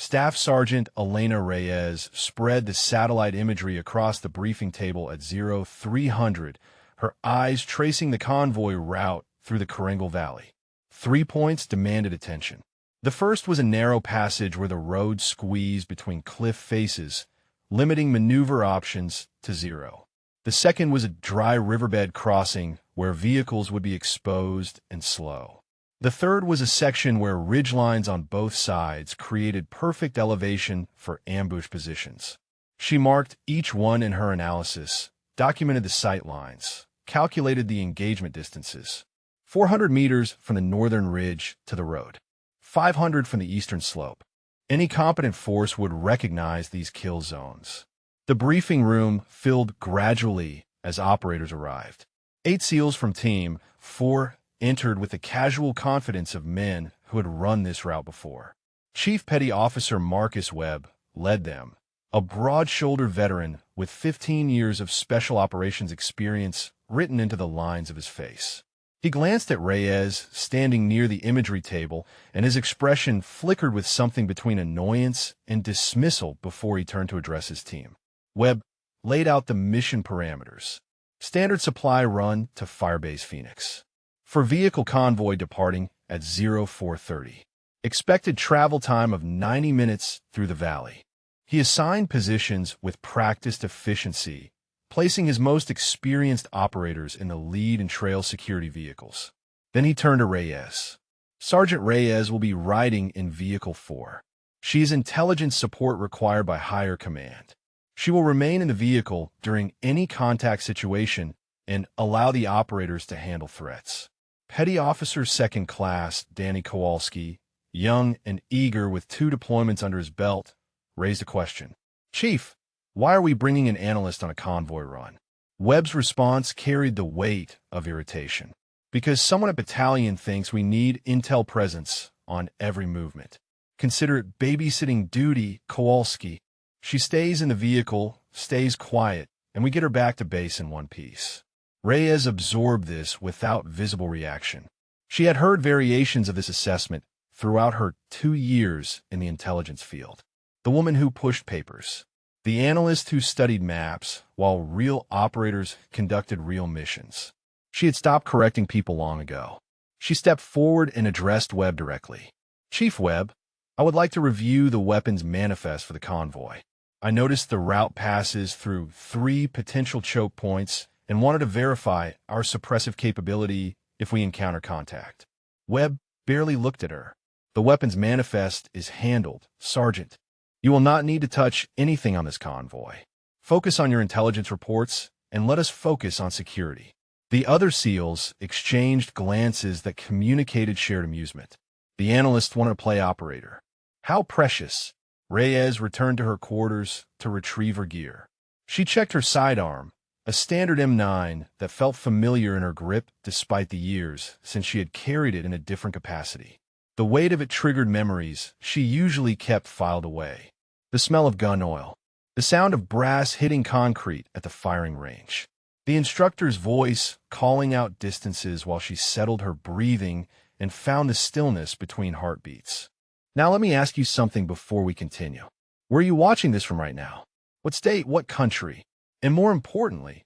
Staff Sergeant Elena Reyes spread the satellite imagery across the briefing table at 0300, her eyes tracing the convoy route through the Karengal Valley. 3 points demanded attention. The first was a narrow passage where the road squeezed between cliff faces, limiting maneuver options to 0. The second was a dry riverbed crossing where vehicles would be exposed and slow. The third was a section where ridgelines on both sides created perfect elevation for ambush positions. She marked each one in her analysis, documented the sight lines, calculated the engagement distances. 400 meters from the northern ridge to the road, 500 from the eastern slope. Any competent force would recognize these kill zones. The briefing room filled gradually as operators arrived. 8 SEALs from Team 4 entered with the casual confidence of men who had run this route before. Chief Petty Officer Marcus Webb led them, a broad-shouldered veteran with 15 years of special operations experience written into the lines of his face. He glanced at Reyes, standing near the imagery table, and his expression flickered with something between annoyance and dismissal before he turned to address his team. Webb laid out the mission parameters. Standard supply run to Firebase Phoenix. For vehicle convoy departing at 0430. Expected travel time of 90 minutes through the valley. He assigned positions with practiced efficiency, placing his most experienced operators in the lead and trail security vehicles. Then he turned to Reyes. Sergeant Reyes will be riding in Vehicle 4. She is intelligence support required by higher command. She will remain in the vehicle during any contact situation and allow the operators to handle threats. Petty Officer Second Class Danny Kowalski, young and eager with 2 deployments under his belt, raised a question. Chief, why are we bringing an analyst on a convoy run? Webb's response carried the weight of irritation. Because someone at battalion thinks we need intel presence on every movement. Consider it babysitting duty, Kowalski. She stays in the vehicle, stays quiet, and we get her back to base in one piece. Reyes absorbed this without visible reaction. She had heard variations of this assessment throughout her 2 years in the intelligence field. The woman who pushed papers. The analyst who studied maps, while real operators conducted real missions. She had stopped correcting people long ago. She stepped forward and addressed Webb directly. Chief Webb, I would like to review the weapons manifest for the convoy. I noticed the route passes through 3 potential choke points and wanted to verify our suppressive capability if we encounter contact. Webb barely looked at her. The weapons manifest is handled, Sergeant. You will not need to touch anything on this convoy. Focus on your intelligence reports and let us focus on security. The other SEALs exchanged glances that communicated shared amusement. The analyst wanted to play operator. How precious. Reyes returned to her quarters to retrieve her gear. She checked her sidearm, a standard M9 that felt familiar in her grip despite the years since she had carried it in a different capacity. The weight of it triggered memories she usually kept filed away. The smell of gun oil. The sound of brass hitting concrete at the firing range. The instructor's voice calling out distances while she settled her breathing and found the stillness between heartbeats. Now let me ask you something before we continue. Where are you watching this from right now? What state, what country? And more importantly,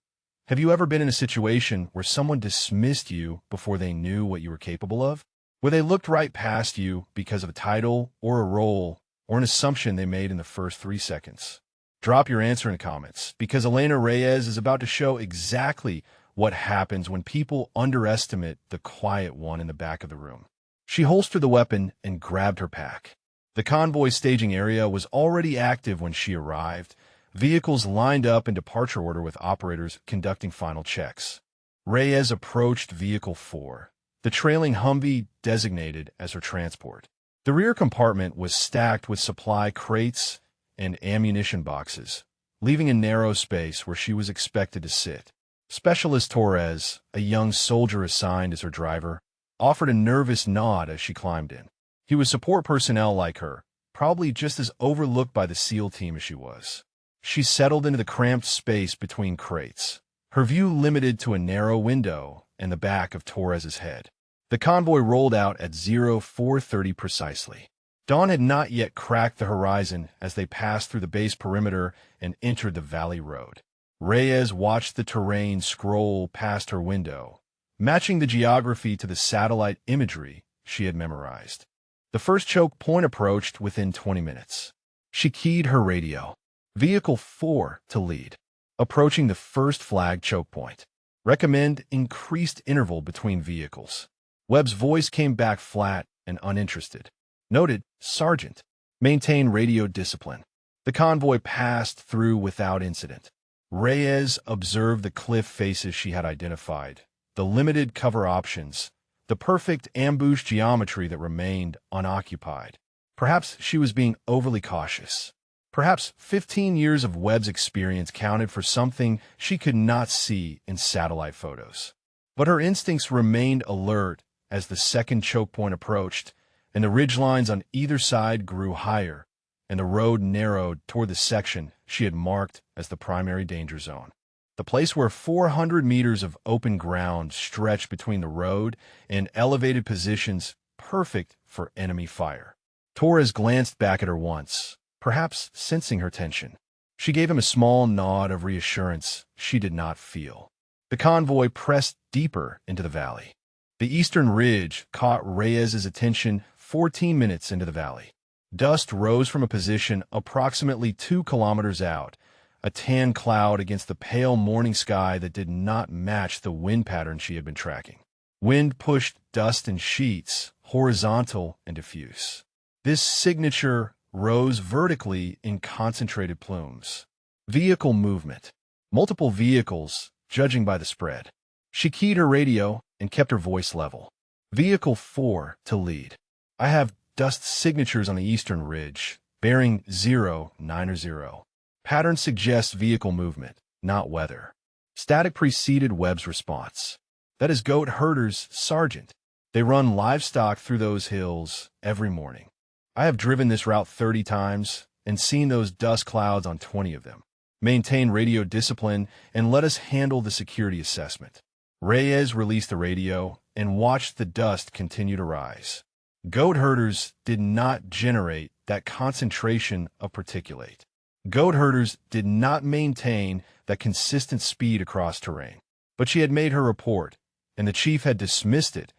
have you ever been in a situation where someone dismissed you before they knew what you were capable of? Where they looked right past you because of a title or a role or an assumption they made in the first 3 seconds? Drop your answer in the comments, because Elena Reyes is about to show exactly what happens when people underestimate the quiet one in the back of the room. She holstered the weapon and grabbed her pack. The convoy staging area was already active when she arrived, vehicles lined up in departure order with operators conducting final checks. Reyes approached Vehicle 4, the trailing Humvee designated as her transport. The rear compartment was stacked with supply crates and ammunition boxes, leaving a narrow space where she was expected to sit. Specialist Torres, a young soldier assigned as her driver, offered a nervous nod as she climbed in. He was support personnel like her, probably just as overlooked by the SEAL team as she was. She settled into the cramped space between crates, her view limited to a narrow window and the back of Torres's head. The convoy rolled out at 0430 precisely. Dawn had not yet cracked the horizon as they passed through the base perimeter and entered the valley road. Reyes watched the terrain scroll past her window, matching the geography to the satellite imagery she had memorized. The first choke point approached within 20 minutes. She keyed her radio. Vehicle 4 to lead. Approaching the first flag choke point. Recommend increased interval between vehicles. Webb's voice came back flat and uninterested. Noted, Sergeant. Maintain radio discipline. The convoy passed through without incident. Reyes observed the cliff faces she had identified, the limited cover options, the perfect ambush geometry that remained unoccupied. Perhaps she was being overly cautious. Perhaps 15 years of Webb's experience counted for something she could not see in satellite photos. But her instincts remained alert as the second choke point approached, and the ridgelines on either side grew higher, and the road narrowed toward the section she had marked as the primary danger zone. The place where 400 meters of open ground stretched between the road and elevated positions perfect for enemy fire. Torres glanced back at her once, perhaps sensing her tension. She gave him a small nod of reassurance she did not feel. The convoy pressed deeper into the valley. The eastern ridge caught Reyes's attention 14 minutes into the valley. Dust rose from a position approximately 2 kilometers out, a tan cloud against the pale morning sky that did not match the wind pattern she had been tracking. Wind pushed dust in sheets, horizontal and diffuse. This signature rose vertically in concentrated plumes. Vehicle movement. Multiple vehicles, judging by the spread. She keyed her radio and kept her voice level. Vehicle 4 to lead. I have dust signatures on the eastern ridge, bearing 090. Pattern suggests vehicle movement, not weather. Static preceded Webb's response. That is goat herders, Sergeant. They run livestock through those hills every morning. I have driven this route 30 times and seen those dust clouds on 20 of them. Maintain radio discipline and let us handle the security assessment. Reyes released the radio and watched the dust continue to rise. Goat herders did not generate that concentration of particulate. Goat herders did not maintain that consistent speed across terrain. But she had made her report, and the chief had dismissed it,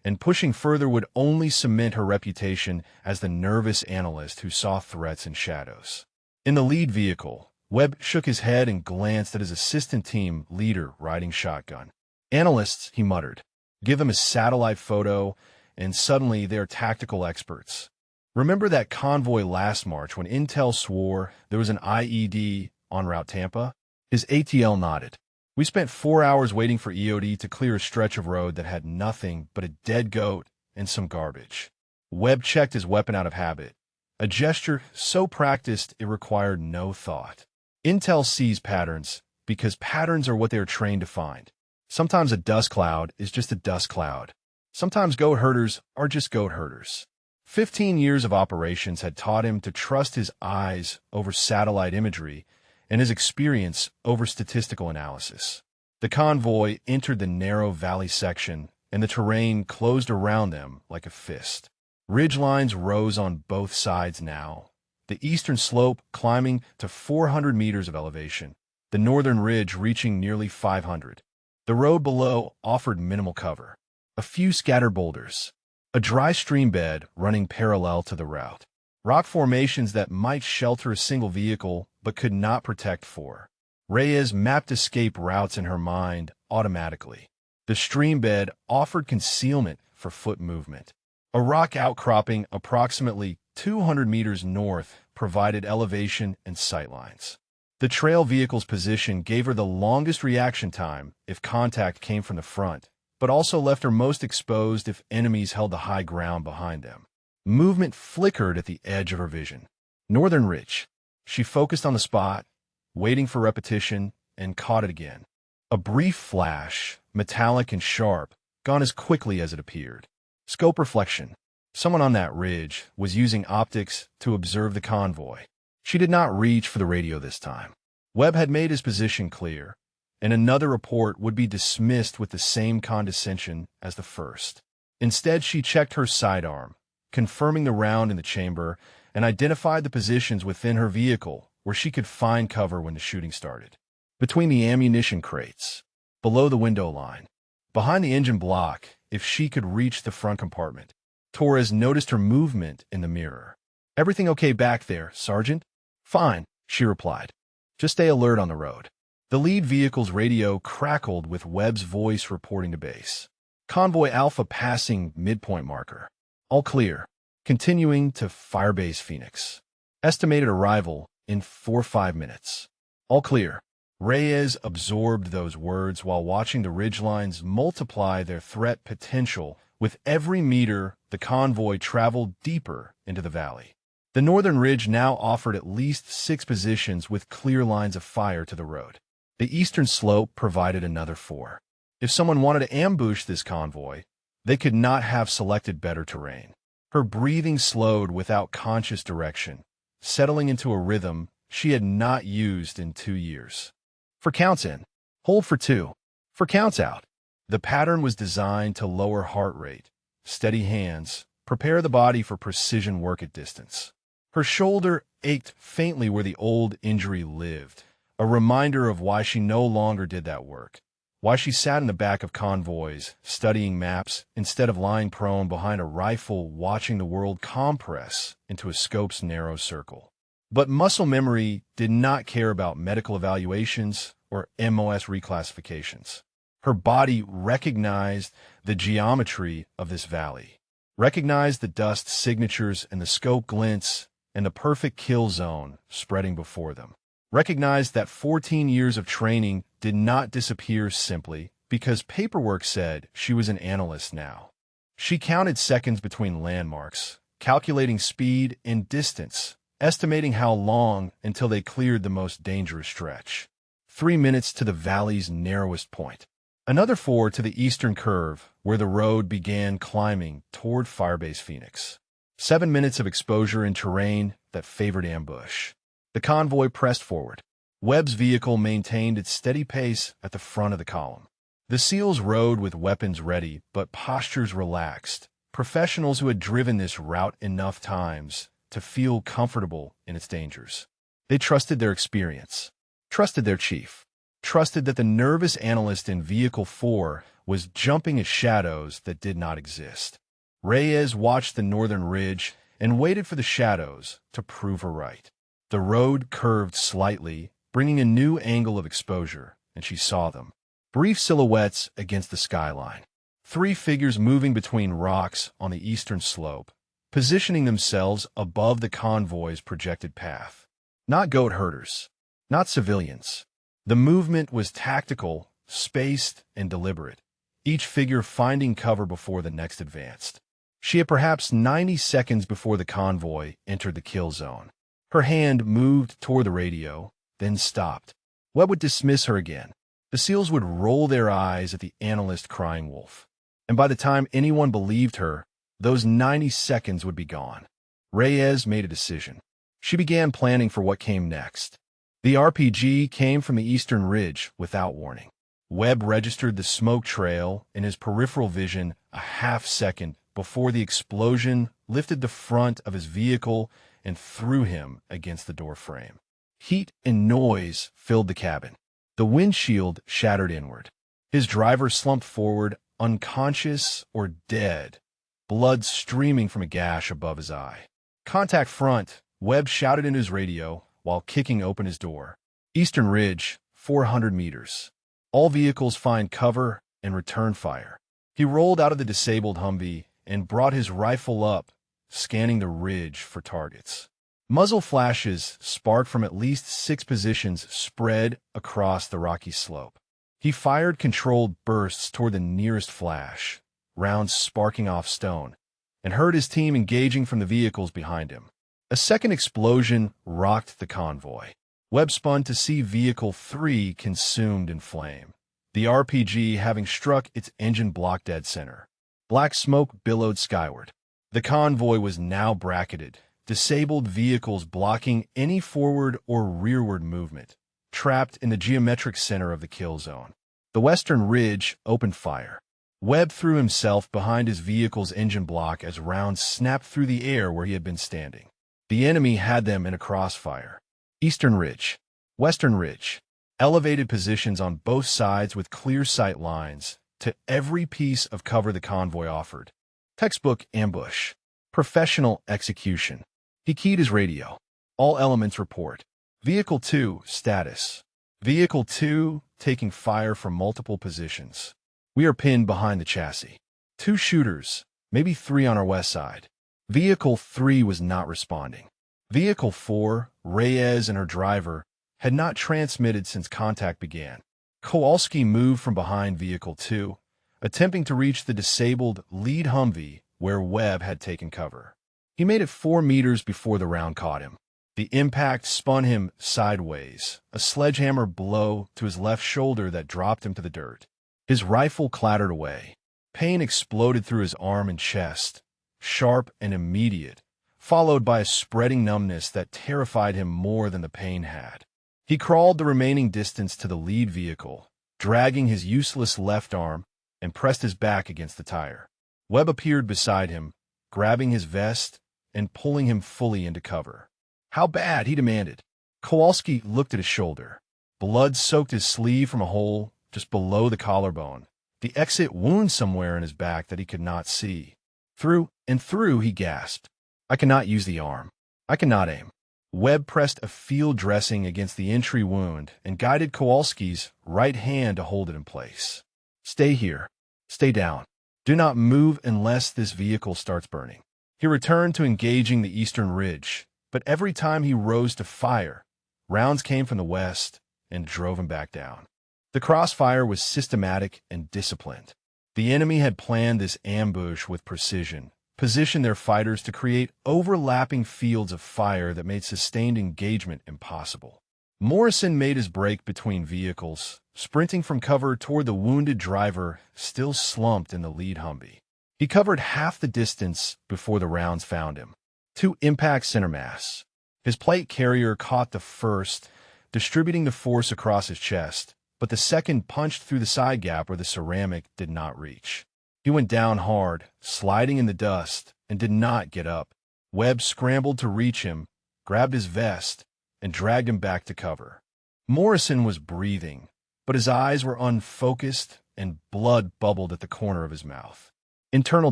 and pushing further would only cement her reputation as the nervous analyst who saw threats in shadows. In the lead vehicle, Webb shook his head and glanced at his assistant team leader riding shotgun. Analysts, he muttered. Give them a satellite photo, and suddenly they're tactical experts. Remember that convoy last March when Intel swore there was an IED en route Tampa? His ATL nodded. We spent 4 hours waiting for EOD to clear a stretch of road that had nothing but a dead goat and some garbage. Webb checked his weapon out of habit, a gesture so practiced it required no thought. Intel sees patterns because patterns are what they are trained to find. Sometimes a dust cloud is just a dust cloud. Sometimes goat herders are just goat herders. 15 years of operations had taught him to trust his eyes over satellite imagery and his experience over statistical analysis. The convoy entered the narrow valley section, and the terrain closed around them like a fist. Ridgelines rose on both sides now, the eastern slope climbing to 400 meters of elevation, the northern ridge reaching nearly 500. The road below offered minimal cover. A few scattered boulders, a dry stream bed running parallel to the route, rock formations that might shelter a single vehicle but could not protect four. Reyes mapped escape routes in her mind automatically. The stream bed offered concealment for foot movement. A rock outcropping approximately 200 meters north provided elevation and sightlines. The trail vehicle's position gave her the longest reaction time if contact came from the front, but also left her most exposed if enemies held the high ground behind them. Movement flickered at the edge of her vision. Northern Ridge. She focused on the spot, waiting for repetition, and caught it again. A brief flash, metallic and sharp, gone as quickly as it appeared. Scope reflection. Someone on that ridge was using optics to observe the convoy. She did not reach for the radio this time. Webb had made his position clear, and another report would be dismissed with the same condescension as the first. Instead, she checked her sidearm, confirming the round in the chamber, and identified the positions within her vehicle where she could find cover when the shooting started. Between the ammunition crates, below the window line, behind the engine block, if she could reach the front compartment. Torres noticed her movement in the mirror. "Everything okay back there, Sergeant?" "Fine," she replied. "Just stay alert on the road." The lead vehicle's radio crackled with Webb's voice reporting to base. "Convoy Alpha passing midpoint marker. All clear. Continuing to Firebase Phoenix. Estimated arrival in 4-5 minutes. All clear." Reyes absorbed those words while watching the ridgelines multiply their threat potential. With every meter, the convoy traveled deeper into the valley. The northern ridge now offered at least 6 positions with clear lines of fire to the road. The eastern slope provided another 4. If someone wanted to ambush this convoy, they could not have selected better terrain. Her breathing slowed without conscious direction, settling into a rhythm she had not used in 2 years. For counts in, hold for 2. For counts out. The pattern was designed to lower heart rate, steady hands, prepare the body for precision work at distance. Her shoulder ached faintly where the old injury lived, a reminder of why she no longer did that work, why she sat in the back of Convoy's, studying maps instead of lying prone behind a rifle watching the world compress into a scope's narrow circle. But muscle memory did not care about medical evaluations or MOS reclassifications. Her body recognized the geometry of this valley, recognized the dust signatures and the scope glints and the perfect kill zone spreading before them, recognized that 14 years of training did not disappear simply because paperwork said she was an analyst now. She counted seconds between landmarks, calculating speed and distance, estimating how long until they cleared the most dangerous stretch. 3 minutes to the valley's narrowest point. Another 4 to the eastern curve, where the road began climbing toward Firebase Phoenix. 7 minutes of exposure in terrain that favored ambush. The convoy pressed forward. Webb's vehicle maintained its steady pace at the front of the column. The SEALs rode with weapons ready, but postures relaxed. Professionals who had driven this route enough times to feel comfortable in its dangers. They trusted their experience, trusted their chief, trusted that the nervous analyst in Vehicle 4 was jumping at shadows that did not exist. Reyes watched the northern ridge and waited for the shadows to prove her right. The road curved slightly, bringing a new angle of exposure, and she saw them. Brief silhouettes against the skyline. 3 figures moving between rocks on the eastern slope, positioning themselves above the convoy's projected path. Not goat herders, not civilians. The movement was tactical, spaced, and deliberate, each figure finding cover before the next advanced. She had perhaps 90 seconds before the convoy entered the kill zone. Her hand moved toward the radio, then stopped. Webb would dismiss her again. The SEALs would roll their eyes at the analyst crying wolf. And by the time anyone believed her, those 90 seconds would be gone. Reyes made a decision. She began planning for what came next. The RPG came from the eastern ridge without warning. Webb registered the smoke trail in his peripheral vision a half-second before the explosion lifted the front of his vehicle and threw him against the door frame. Heat and noise filled the cabin. The windshield shattered inward. His driver slumped forward, unconscious or dead, blood streaming from a gash above his eye. "Contact front," Webb shouted into his radio while kicking open his door. "Eastern Ridge, 400 meters. All vehicles find cover and return fire." He rolled out of the disabled Humvee and brought his rifle up, scanning the ridge for targets. Muzzle flashes sparked from at least 6 positions spread across the rocky slope. He fired controlled bursts toward the nearest flash, rounds sparking off stone, and heard his team engaging from the vehicles behind him. A second explosion rocked the convoy. Webb spun to see Vehicle 3 consumed in flame, the RPG having struck its engine block dead center. Black smoke billowed skyward. The convoy was now bracketed, disabled vehicles blocking any forward or rearward movement, trapped in the geometric center of the kill zone. The western ridge opened fire. Webb threw himself behind his vehicle's engine block as rounds snapped through the air where he had been standing. The enemy had them in a crossfire. Eastern Ridge, Western Ridge, elevated positions on both sides with clear sight lines to every piece of cover the convoy offered. Textbook ambush. Professional execution. He keyed his radio. All elements report. Vehicle 2, status. Vehicle 2, taking fire from multiple positions. We are pinned behind the chassis. 2 shooters, maybe 3 on our west side. Vehicle 3 was not responding. Vehicle 4, Reyes and her driver, had not transmitted since contact began. Kowalski moved from behind Vehicle 2, attempting to reach the disabled lead Humvee where Webb had taken cover. He made it 4 meters before the round caught him. The impact spun him sideways, a sledgehammer blow to his left shoulder that dropped him to the dirt. His rifle clattered away. Pain exploded through his arm and chest, sharp and immediate, followed by a spreading numbness that terrified him more than the pain had. He crawled the remaining distance to the lead vehicle, dragging his useless left arm, and pressed his back against the tire. Webb appeared beside him, grabbing his vest and pulling him fully into cover. "How bad?" he demanded. Kowalski looked at his shoulder. Blood soaked his sleeve from a hole just below the collarbone, the exit wound somewhere in his back that he could not see. "Through and through," he gasped. "I cannot use the arm. I cannot aim." Webb pressed a field dressing against the entry wound and guided Kowalski's right hand to hold it in place. "Stay here. Stay down. Do not move unless this vehicle starts burning." He returned to engaging the Eastern Ridge, but every time he rose to fire, rounds came from the west and drove him back down. The crossfire was systematic and disciplined. The enemy had planned this ambush with precision, positioned their fighters to create overlapping fields of fire that made sustained engagement impossible. Morrison made his break between vehicles, sprinting from cover toward the wounded driver still slumped in the lead Humvee. He covered half the distance before the rounds found him. 2 impact center mass. His plate carrier caught the first, distributing the force across his chest, but the second punched through the side gap where the ceramic did not reach. He went down hard, sliding in the dust, and did not get up. Webb scrambled to reach him, grabbed his vest, and dragged him back to cover. Morrison was breathing, but his eyes were unfocused and blood bubbled at the corner of his mouth. Internal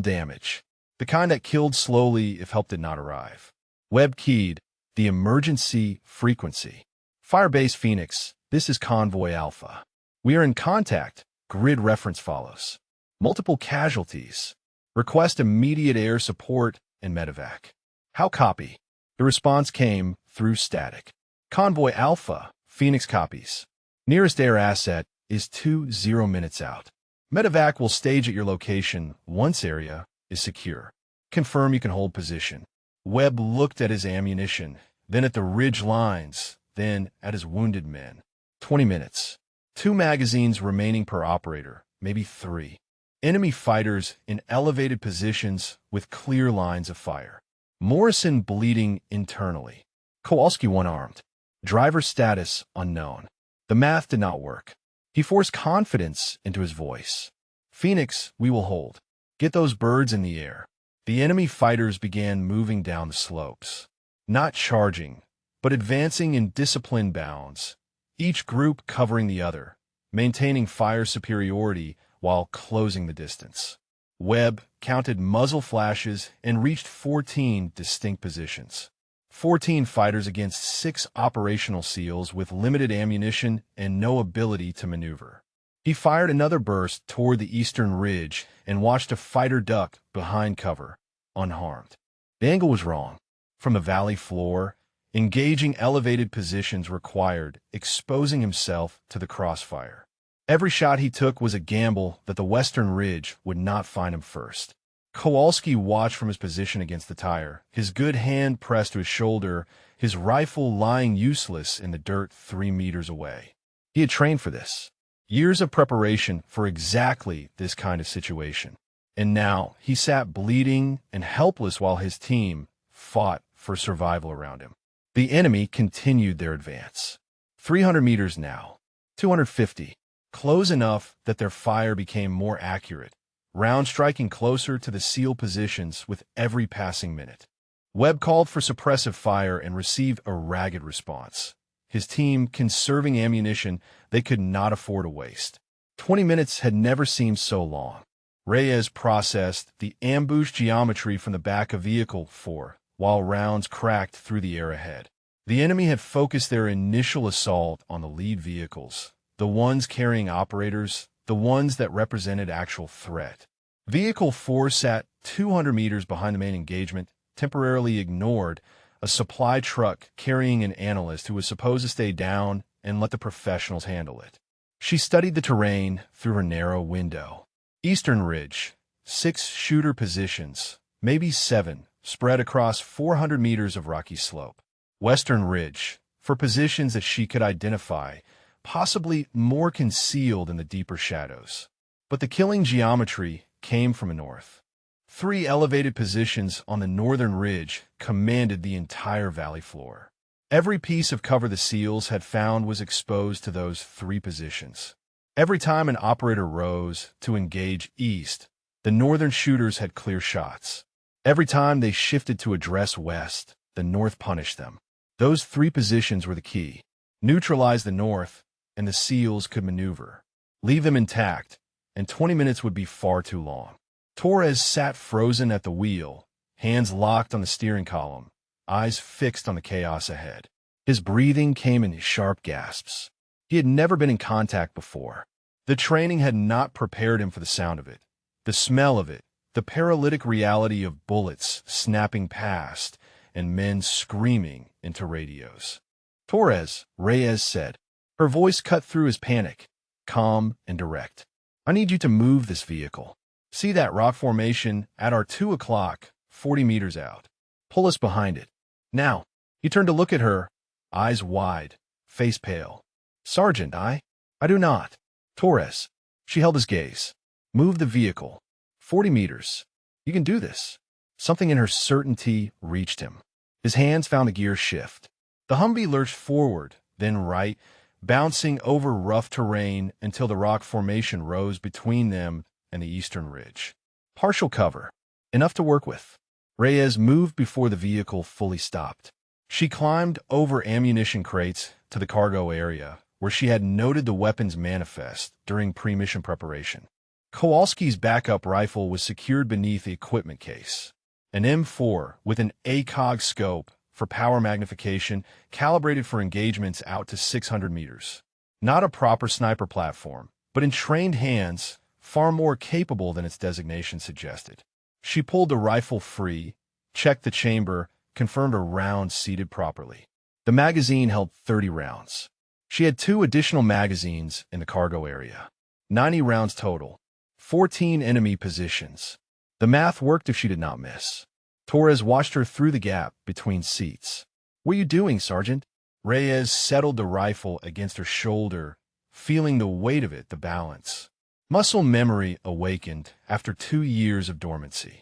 damage, the kind that killed slowly if help did not arrive. Webb keyed the emergency frequency. Firebase Phoenix, this is Convoy Alpha. We are in contact. Grid reference follows. Multiple casualties. Request immediate air support and medevac. How copy? The response came through static. Convoy Alpha, Phoenix copies. Nearest air asset is 20 minutes out. Medevac will stage at your location once area is secure. Confirm you can hold position. Webb looked at his ammunition, then at the ridge lines, then at his wounded men. 20 minutes. 2 magazines remaining per operator, maybe 3. Enemy fighters in elevated positions with clear lines of fire. Morrison bleeding internally. Kowalski one-armed. Driver status unknown. The math did not work. He forced confidence into his voice. "Phoenix, we will hold. Get those birds in the air." The enemy fighters began moving down the slopes. Not charging, but advancing in disciplined bounds, each group covering the other, maintaining fire superiority while closing the distance. Webb counted muzzle flashes and reached 14 distinct positions. 14 fighters against 6 operational SEALs with limited ammunition and no ability to maneuver. He fired another burst toward the Eastern Ridge and watched a fighter duck behind cover, unharmed. The angle was wrong. From the valley floor, engaging elevated positions required exposing himself to the crossfire. Every shot he took was a gamble that the Western Ridge would not find him first. Kowalski watched from his position against the tire, his good hand pressed to his shoulder, his rifle lying useless in the dirt 3 meters away. He had trained for this. Years of preparation for exactly this kind of situation. And now he sat bleeding and helpless while his team fought for survival around him. The enemy continued their advance. 300 meters now. 250. Close enough that their fire became more accurate, rounds striking closer to the SEAL positions with every passing minute. Webb called for suppressive fire and received a ragged response. His team conserving ammunition they could not afford to waste. 20 minutes had never seemed so long. Reyes processed the ambush geometry from the back of Vehicle 4, while rounds cracked through the air ahead. The enemy had focused their initial assault on the lead vehicles, the ones carrying operators, the ones that represented actual threat. Vehicle 4 sat 200 meters behind the main engagement, temporarily ignored a supply truck carrying an analyst who was supposed to stay down and let the professionals handle it. She studied the terrain through her narrow window. Eastern Ridge, 6 shooter positions, maybe 7, spread across 400 meters of rocky slope. Western Ridge, for positions that she could identify, possibly more concealed in the deeper shadows. But the killing geometry came from the north. 3 elevated positions on the northern ridge commanded the entire valley floor. Every piece of cover the SEALs had found was exposed to those 3 positions. Every time an operator rose to engage east, the northern shooters had clear shots. Every time they shifted to address west, the north punished them. Those 3 positions were the key. Neutralize the north, and the SEALs could maneuver. Leave them intact, and 20 minutes would be far too long. Torres sat frozen at the wheel, hands locked on the steering column, eyes fixed on the chaos ahead. His breathing came in sharp gasps. He had never been in contact before. The training had not prepared him for the sound of it, the smell of it, the paralytic reality of bullets snapping past and men screaming into radios. Torres, Reyes said. Her voice cut through his panic, calm and direct. I need you to move this vehicle. See that rock formation at our 2 o'clock, 40 meters out. Pull us behind it. Now. He turned to look at her, eyes wide, face pale. Sergeant, I do not. Torres. She held his gaze. Move the vehicle. 40 meters. You can do this. Something in her certainty reached him. His hands found the gear shift. The Humvee lurched forward, then right, bouncing over rough terrain until the rock formation rose between them and the eastern ridge. Partial cover. Enough to work with. Reyes moved before the vehicle fully stopped. She climbed over ammunition crates to the cargo area, where she had noted the weapons manifest during pre-mission preparation. Kowalski's backup rifle was secured beneath the equipment case. An M4 with an ACOG scope for power magnification calibrated for engagements out to 600 meters. Not a proper sniper platform, but in trained hands, far more capable than its designation suggested. She pulled the rifle free, checked the chamber, confirmed a round seated properly. The magazine held 30 rounds. She had 2 additional magazines in the cargo area. 90 rounds total. 14 enemy positions. The math worked if she did not miss. Torres watched her through the gap between seats. What are you doing, Sergeant? Reyes settled the rifle against her shoulder, feeling the weight of it, the balance. Muscle memory awakened after 2 years of dormancy.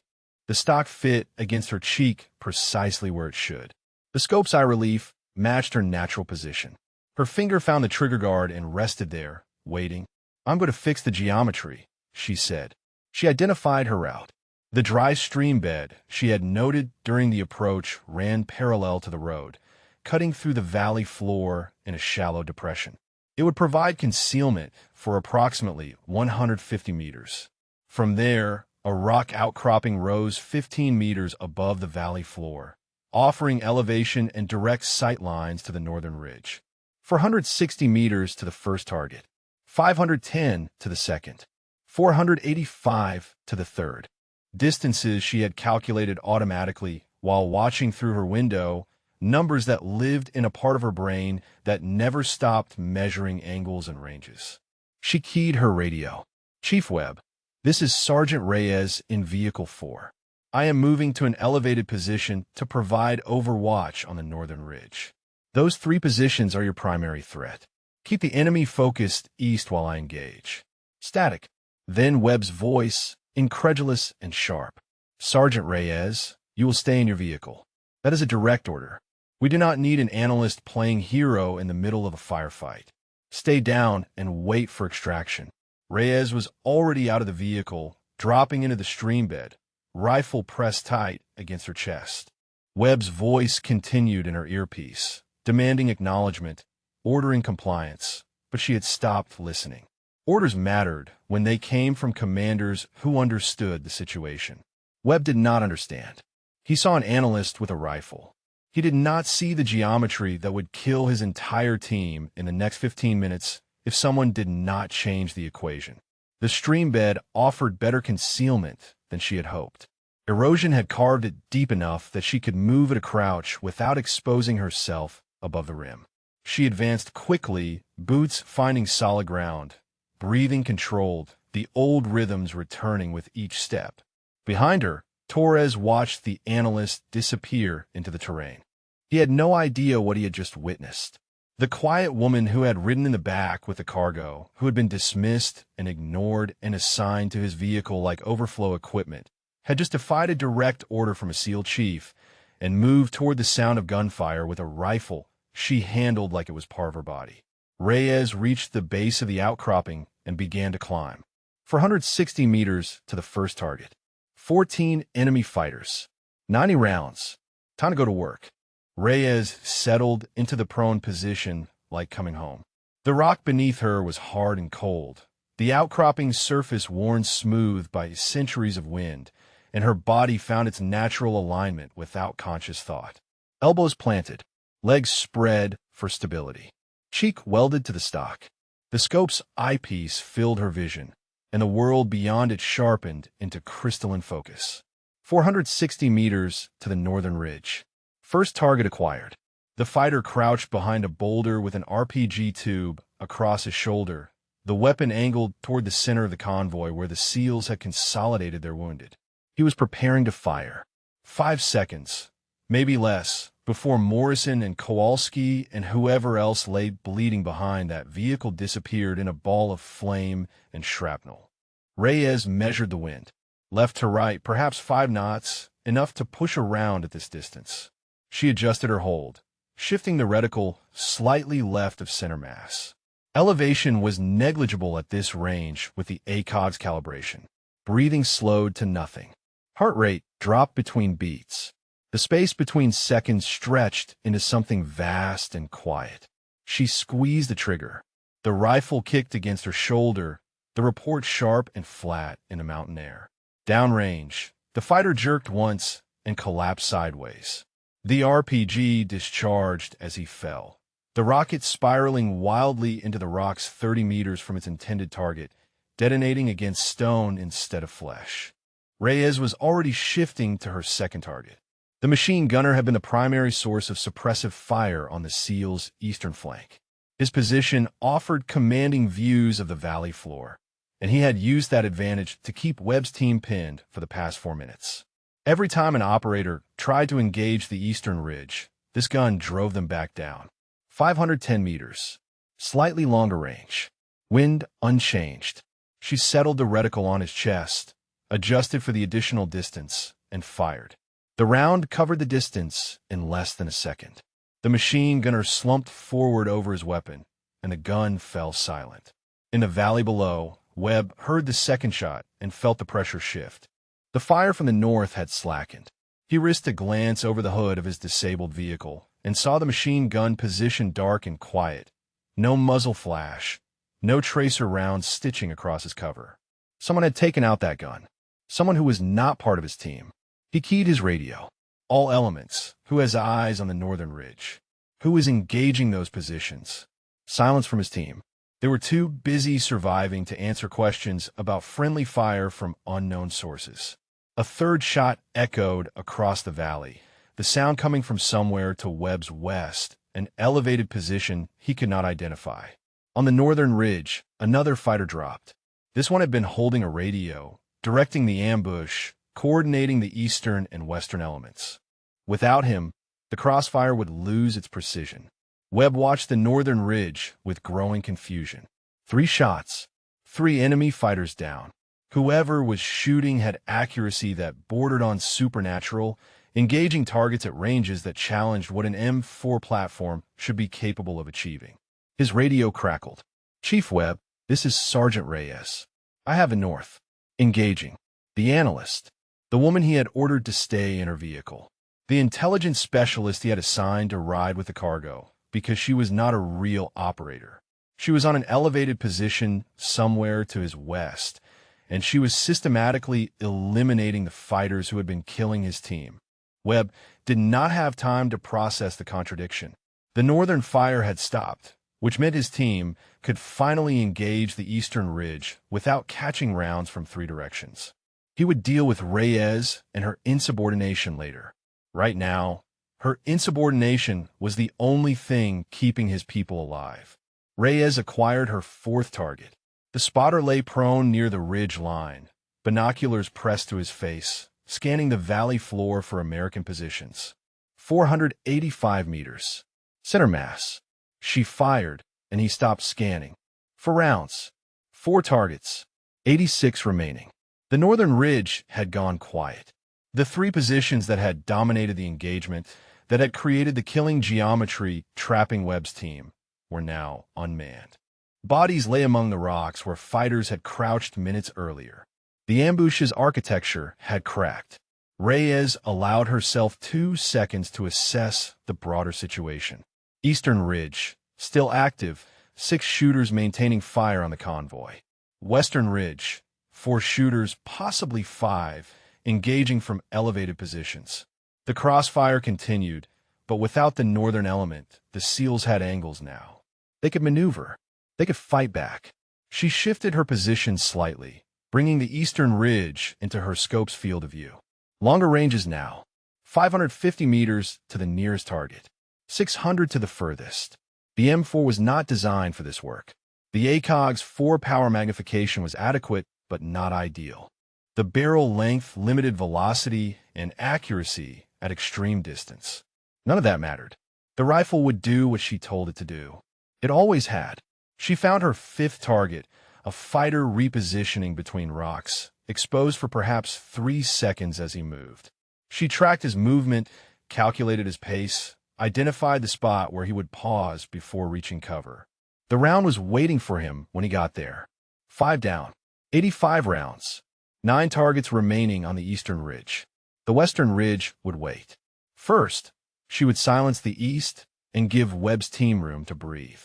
The stock fit against her cheek precisely where it should. The scope's eye relief matched her natural position. Her finger found the trigger guard and rested there, waiting. I'm going to fix the geometry, she said. She identified her route. The dry stream bed she had noted during the approach ran parallel to the road, cutting through the valley floor in a shallow depression. It would provide concealment for approximately 150 meters. From there, a rock outcropping rose 15 meters above the valley floor, offering elevation and direct sight lines to the northern ridge. 460 meters to the first target, 510 to the second, 485 to the third. Distances she had calculated automatically while watching through her window, numbers that lived in a part of her brain that never stopped measuring angles and ranges. She keyed her radio. Chief Webb, this is Sergeant Reyes in Vehicle 4. I am moving to an elevated position to provide overwatch on the northern ridge. Those 3 positions are your primary threat. Keep the enemy focused east while I engage. Static. Then Webb's voice, incredulous and sharp. Sergeant Reyes, you will stay in your vehicle. That is a direct order. We do not need an analyst playing hero in the middle of a firefight. Stay down and wait for extraction. Reyes was already out of the vehicle, dropping into the stream bed, rifle pressed tight against her chest. Webb's voice continued in her earpiece, demanding acknowledgement, ordering compliance, but she had stopped listening. Orders mattered when they came from commanders who understood the situation. Webb did not understand. He saw an analyst with a rifle. He did not see the geometry that would kill his entire team in the next 15 minutes if someone did not change the equation. The stream bed offered better concealment than she had hoped. Erosion had carved it deep enough that she could move at a crouch without exposing herself above the rim. She advanced quickly, boots finding solid ground, breathing controlled, the old rhythms returning with each step. Behind her, Torres watched the analyst disappear into the terrain. He had no idea what he had just witnessed. The quiet woman who had ridden in the back with the cargo, who had been dismissed and ignored and assigned to his vehicle like overflow equipment, had just defied a direct order from a SEAL chief and moved toward the sound of gunfire with a rifle she handled like it was part of her body. Reyes reached the base of the outcropping and began to climb. 460 meters to the first target. 14 enemy fighters. 90 rounds. Time to go to work. Reyes settled into the prone position like coming home. The rock beneath her was hard and cold, the outcropping surface worn smooth by centuries of wind, and her body found its natural alignment without conscious thought. Elbows planted, legs spread for stability. Cheek welded to the stock. The scope's eyepiece filled her vision, and the world beyond it sharpened into crystalline focus. 460 meters to the northern ridge. First target acquired. The fighter crouched behind a boulder with an RPG tube across his shoulder, the weapon angled toward the center of the convoy where the SEALs had consolidated their wounded. He was preparing to fire. 5 seconds, maybe less, before Morrison and Kowalski and whoever else lay bleeding behind that vehicle disappeared in a ball of flame and shrapnel. Reyes measured the wind. Left to right, perhaps 5 knots, enough to push around at this distance. She adjusted her hold, shifting the reticle slightly left of center mass. Elevation was negligible at this range with the ACOG's calibration. Breathing slowed to nothing. Heart rate dropped between beats. The space between seconds stretched into something vast and quiet. She squeezed the trigger. The rifle kicked against her shoulder, the report sharp and flat in the mountain air. Downrange, the fighter jerked once and collapsed sideways. The RPG discharged as he fell, the rocket spiraling wildly into the rocks 30 meters from its intended target, detonating against stone instead of flesh. Reyes was already shifting to her second target. The machine gunner had been the primary source of suppressive fire on the SEAL's eastern flank. His position offered commanding views of the valley floor, and he had used that advantage to keep Webb's team pinned for the past 4 minutes. Every time an operator tried to engage the eastern ridge, this gun drove them back down. 510 meters. Slightly longer range. Wind unchanged. She settled the reticle on his chest, adjusted for the additional distance, and fired. The round covered the distance in less than a second. The machine gunner slumped forward over his weapon, and the gun fell silent. In the valley below, Webb heard the second shot and felt the pressure shift. The fire from the north had slackened. He risked a glance over the hood of his disabled vehicle and saw the machine gun position dark and quiet. No muzzle flash, no tracer rounds stitching across his cover. Someone had taken out that gun. Someone who was not part of his team. He keyed his radio. All elements. Who has eyes on the northern ridge? Who is engaging those positions? Silence from his team. They were too busy surviving to answer questions about friendly fire from unknown sources. A third shot echoed across the valley, the sound coming from somewhere to Webb's west, an elevated position he could not identify. On the northern ridge, another fighter dropped. This one had been holding a radio, directing the ambush, coordinating the eastern and western elements. Without him, the crossfire would lose its precision. Webb watched the northern ridge with growing confusion. 3 shots, 3 enemy fighters down. Whoever was shooting had accuracy that bordered on supernatural, engaging targets at ranges that challenged what an M4 platform should be capable of achieving. His radio crackled. "Chief Webb, this is Sergeant Reyes. I have a north. Engaging." The analyst, the woman he had ordered to stay in her vehicle. The intelligence specialist he had assigned to ride with the cargo, because she was not a real operator. She was on an elevated position somewhere to his west, and she was systematically eliminating the fighters who had been killing his team. Webb did not have time to process the contradiction. The northern fire had stopped, which meant his team could finally engage the eastern ridge without catching rounds from three directions. He would deal with Reyes and her insubordination later. Right now, her insubordination was the only thing keeping his people alive. Reyes acquired her fourth target. The spotter lay prone near the ridge line, binoculars pressed to his face, scanning the valley floor for American positions. 485 meters. Center mass. She fired, and he stopped scanning. 4 rounds. 4 targets. 86 remaining. The northern ridge had gone quiet. The 3 positions that had dominated the engagement, that had created the killing geometry trapping Webb's team, were now unmanned. Bodies lay among the rocks where fighters had crouched minutes earlier. The ambush's architecture had cracked. Reyes allowed herself 2 seconds to assess the broader situation. Eastern Ridge, still active, 6 shooters maintaining fire on the convoy. Western Ridge, 4 shooters, possibly 5, engaging from elevated positions. The crossfire continued, but without the northern element, the SEALs had angles now. They could maneuver. They could fight back. She shifted her position slightly, bringing the eastern ridge into her scope's field of view. Longer ranges now. 550 meters to the nearest target. 600 to the furthest. The M4 was not designed for this work. The ACOG's 4-power magnification was adequate, but not ideal. The barrel length limited velocity and accuracy at extreme distance. None of that mattered. The rifle would do what she told it to do. It always had. She found her 5th target, a fighter repositioning between rocks, exposed for perhaps 3 seconds as he moved. She tracked his movement, calculated his pace, identified the spot where he would pause before reaching cover. The round was waiting for him when he got there. 5 down. 85 rounds. 9 targets remaining on the eastern ridge. The western ridge would wait. First, she would silence the east and give Webb's team room to breathe.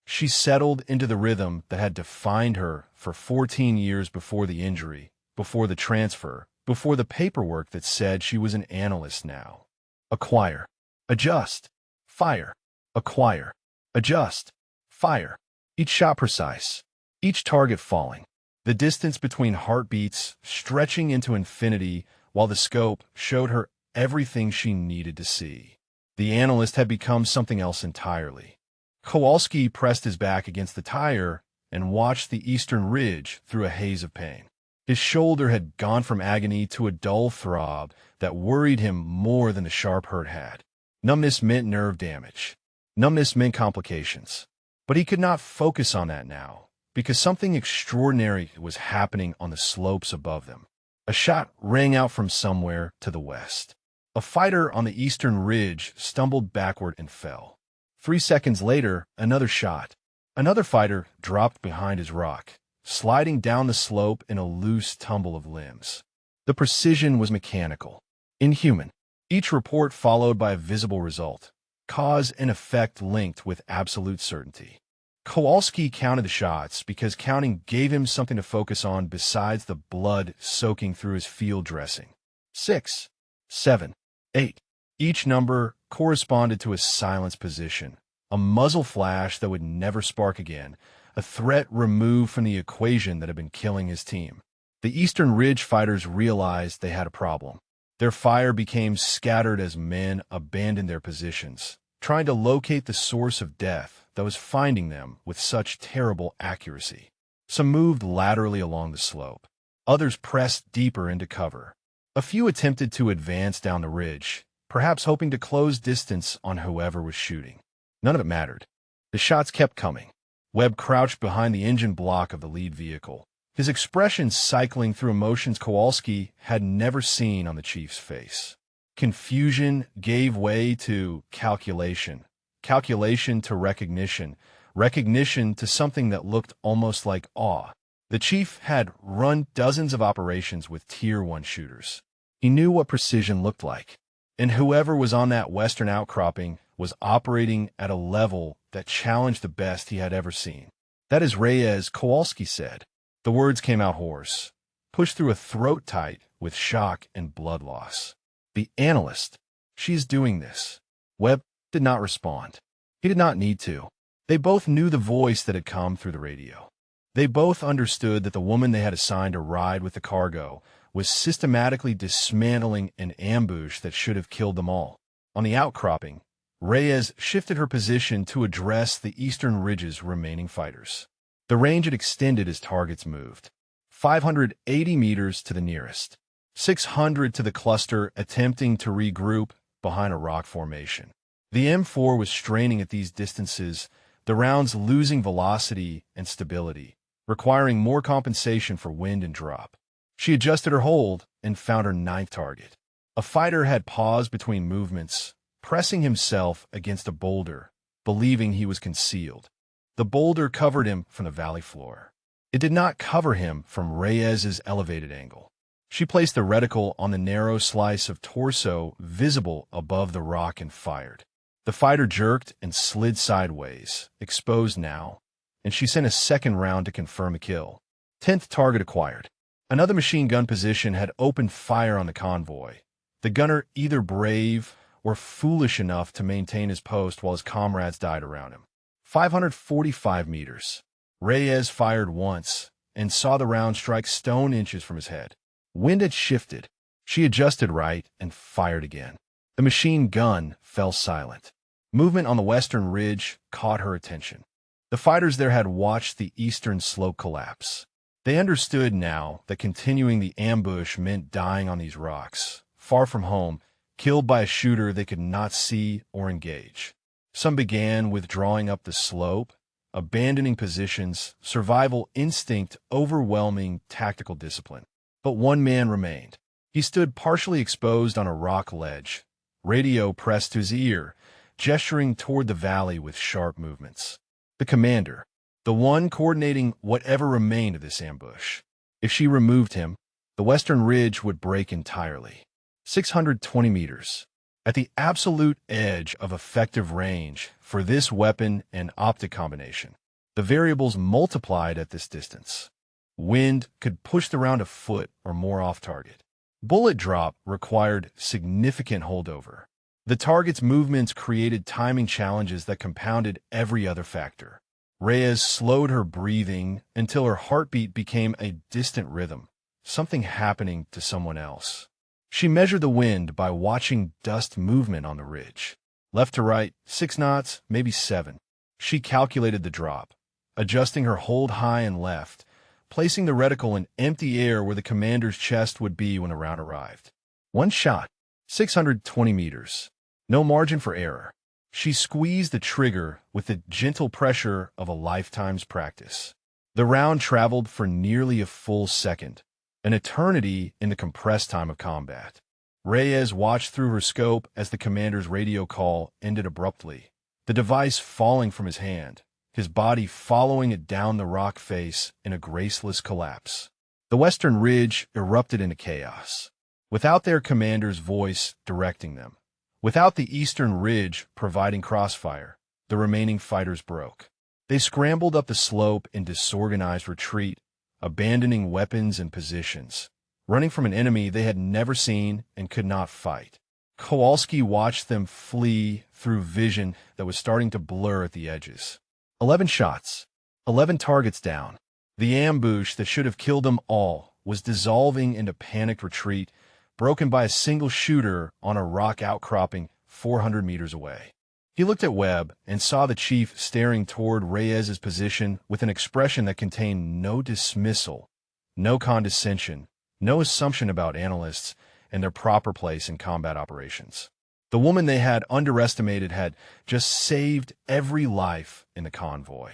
She settled into the rhythm that had defined her for 14 years before the injury, before the transfer, before the paperwork that said she was an analyst now. Acquire. Adjust. Fire. Acquire. Adjust. Fire. Each shot precise. Each target falling. The distance between heartbeats stretching into infinity while the scope showed her everything she needed to see. The analyst had become something else entirely. Kowalski pressed his back against the tire and watched the eastern ridge through a haze of pain. His shoulder had gone from agony to a dull throb that worried him more than the sharp hurt had. Numbness meant nerve damage. Numbness meant complications. But he could not focus on that now, because something extraordinary was happening on the slopes above them. A shot rang out from somewhere to the west. A fighter on the eastern ridge stumbled backward and fell. 3 seconds later, another shot. Another fighter dropped behind his rock, sliding down the slope in a loose tumble of limbs. The precision was mechanical, inhuman. Each report followed by a visible result, cause and effect linked with absolute certainty. Kowalski counted the shots because counting gave him something to focus on besides the blood soaking through his field dressing. 6, 7, 8. Each number corresponded to a silence position, a muzzle flash that would never spark again, a threat removed from the equation that had been killing his team. The Eastern Ridge fighters realized they had a problem. Their fire became scattered as men abandoned their positions, trying to locate the source of death that was finding them with such terrible accuracy. Some moved laterally along the slope. Others pressed deeper into cover. A few attempted to advance down the ridge, perhaps hoping to close distance on whoever was shooting. None of it mattered. The shots kept coming. Webb crouched behind the engine block of the lead vehicle, his expression cycling through emotions Kowalski had never seen on the chief's face. Confusion gave way to calculation, calculation to recognition, recognition to something that looked almost like awe. The chief had run dozens of operations with Tier 1 shooters. He knew what precision looked like, and whoever was on that western outcropping was operating at a level that challenged the best he had ever seen. "That is Reyes," Kowalski said. The words came out hoarse, pushed through a throat tight with shock and blood loss. "The analyst. She's doing this." Webb did not respond. He did not need to. They both knew the voice that had come through the radio. They both understood that the woman they had assigned to ride with the cargo was systematically dismantling an ambush that should have killed them all. On the outcropping, Reyes shifted her position to address the eastern ridge's remaining fighters. The range had extended as targets moved. 580 meters to the nearest, 600 to the cluster attempting to regroup behind a rock formation. The M4 was straining at these distances, the rounds losing velocity and stability, requiring more compensation for wind and drop. She adjusted her hold and found her ninth target. A fighter had paused between movements, pressing himself against a boulder, believing he was concealed. The boulder covered him from the valley floor. It did not cover him from Reyes's elevated angle. She placed the reticle on the narrow slice of torso visible above the rock and fired. The fighter jerked and slid sideways, exposed now, and she sent a second round to confirm a kill. 10th target acquired. Another machine gun position had opened fire on the convoy. The gunner either brave or foolish enough to maintain his post while his comrades died around him. 545 meters. Reyes fired once and saw the round strike stone inches from his head. Wind had shifted. She adjusted right and fired again. The machine gun fell silent. Movement on the western ridge caught her attention. The fighters there had watched the eastern slope collapse. They understood now that continuing the ambush meant dying on these rocks, far from home, killed by a shooter they could not see or engage. Some began withdrawing up the slope, abandoning positions, survival instinct overwhelming tactical discipline. But one man remained. He stood partially exposed on a rock ledge, radio pressed to his ear, gesturing toward the valley with sharp movements. The commander, the one coordinating whatever remained of this ambush. If she removed him, the western ridge would break entirely. 620 meters. At the absolute edge of effective range for this weapon and optic combination, the variables multiplied at this distance. Wind could push the round a foot or more off target. Bullet drop required significant holdover. The target's movements created timing challenges that compounded every other factor. Reyes slowed her breathing until her heartbeat became a distant rhythm, something happening to someone else. She measured the wind by watching dust movement on the ridge. Left to right, 6 knots, maybe 7. She calculated the drop, adjusting her hold high and left, placing the reticle in empty air where the commander's chest would be when the round arrived. One shot, 620 meters. No margin for error. She squeezed the trigger with the gentle pressure of a lifetime's practice. The round traveled for nearly a full second, an eternity in the compressed time of combat. Reyes watched through her scope as the commander's radio call ended abruptly, the device falling from his hand, his body following it down the rock face in a graceless collapse. The western ridge erupted into chaos, without their commander's voice directing them. Without the eastern ridge providing crossfire, the remaining fighters broke. They scrambled up the slope in disorganized retreat, abandoning weapons and positions, running from an enemy they had never seen and could not fight. Kowalski watched them flee through vision that was starting to blur at the edges. 11 shots, 11 targets down. The ambush that should have killed them all was dissolving into panicked retreat, broken by a single shooter on a rock outcropping 400 meters away. He looked at Webb and saw the chief staring toward Reyes's position with an expression that contained no dismissal, no condescension, no assumption about analysts and their proper place in combat operations. The woman they had underestimated had just saved every life in the convoy.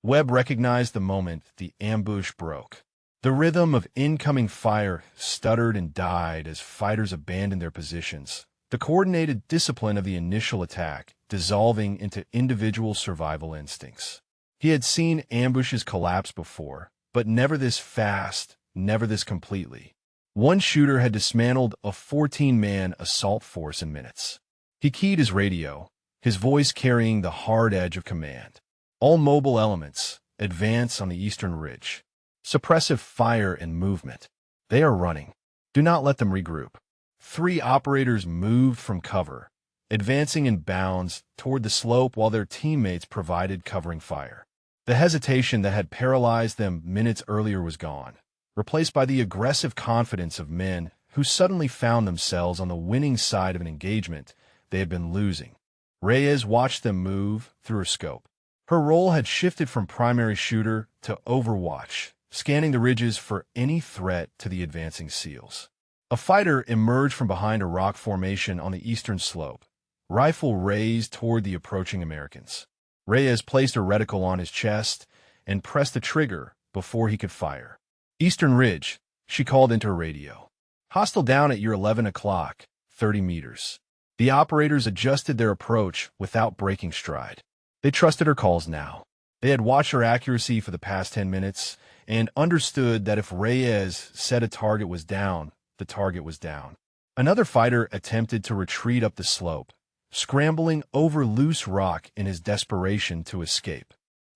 Webb recognized the moment the ambush broke. The rhythm of incoming fire stuttered and died as fighters abandoned their positions, the coordinated discipline of the initial attack dissolving into individual survival instincts. He had seen ambushes collapse before, but never this fast, never this completely. One shooter had dismantled a 14-man assault force in minutes. He keyed his radio, his voice carrying the hard edge of command. All mobile elements, advance on the eastern ridge. Suppressive fire and movement. They are running. Do not let them regroup. 3 operators moved from cover, advancing in bounds toward the slope while their teammates provided covering fire. The hesitation that had paralyzed them minutes earlier was gone, replaced by the aggressive confidence of men who suddenly found themselves on the winning side of an engagement they had been losing. Reyes watched them move through her scope. Her role had shifted from primary shooter to overwatch, scanning the ridges for any threat to the advancing SEALs. A fighter emerged from behind a rock formation on the eastern slope, rifle raised toward the approaching Americans. Reyes placed a reticle on his chest and pressed the trigger before he could fire. "Eastern Ridge," she called into her radio. "Hostile down at your 11 o'clock, 30 meters." The operators adjusted their approach without breaking stride. They trusted her calls now. They had watched her accuracy for the past 10 minutes and understood that if Reyes said a target was down, the target was down. Another fighter attempted to retreat up the slope, scrambling over loose rock in his desperation to escape.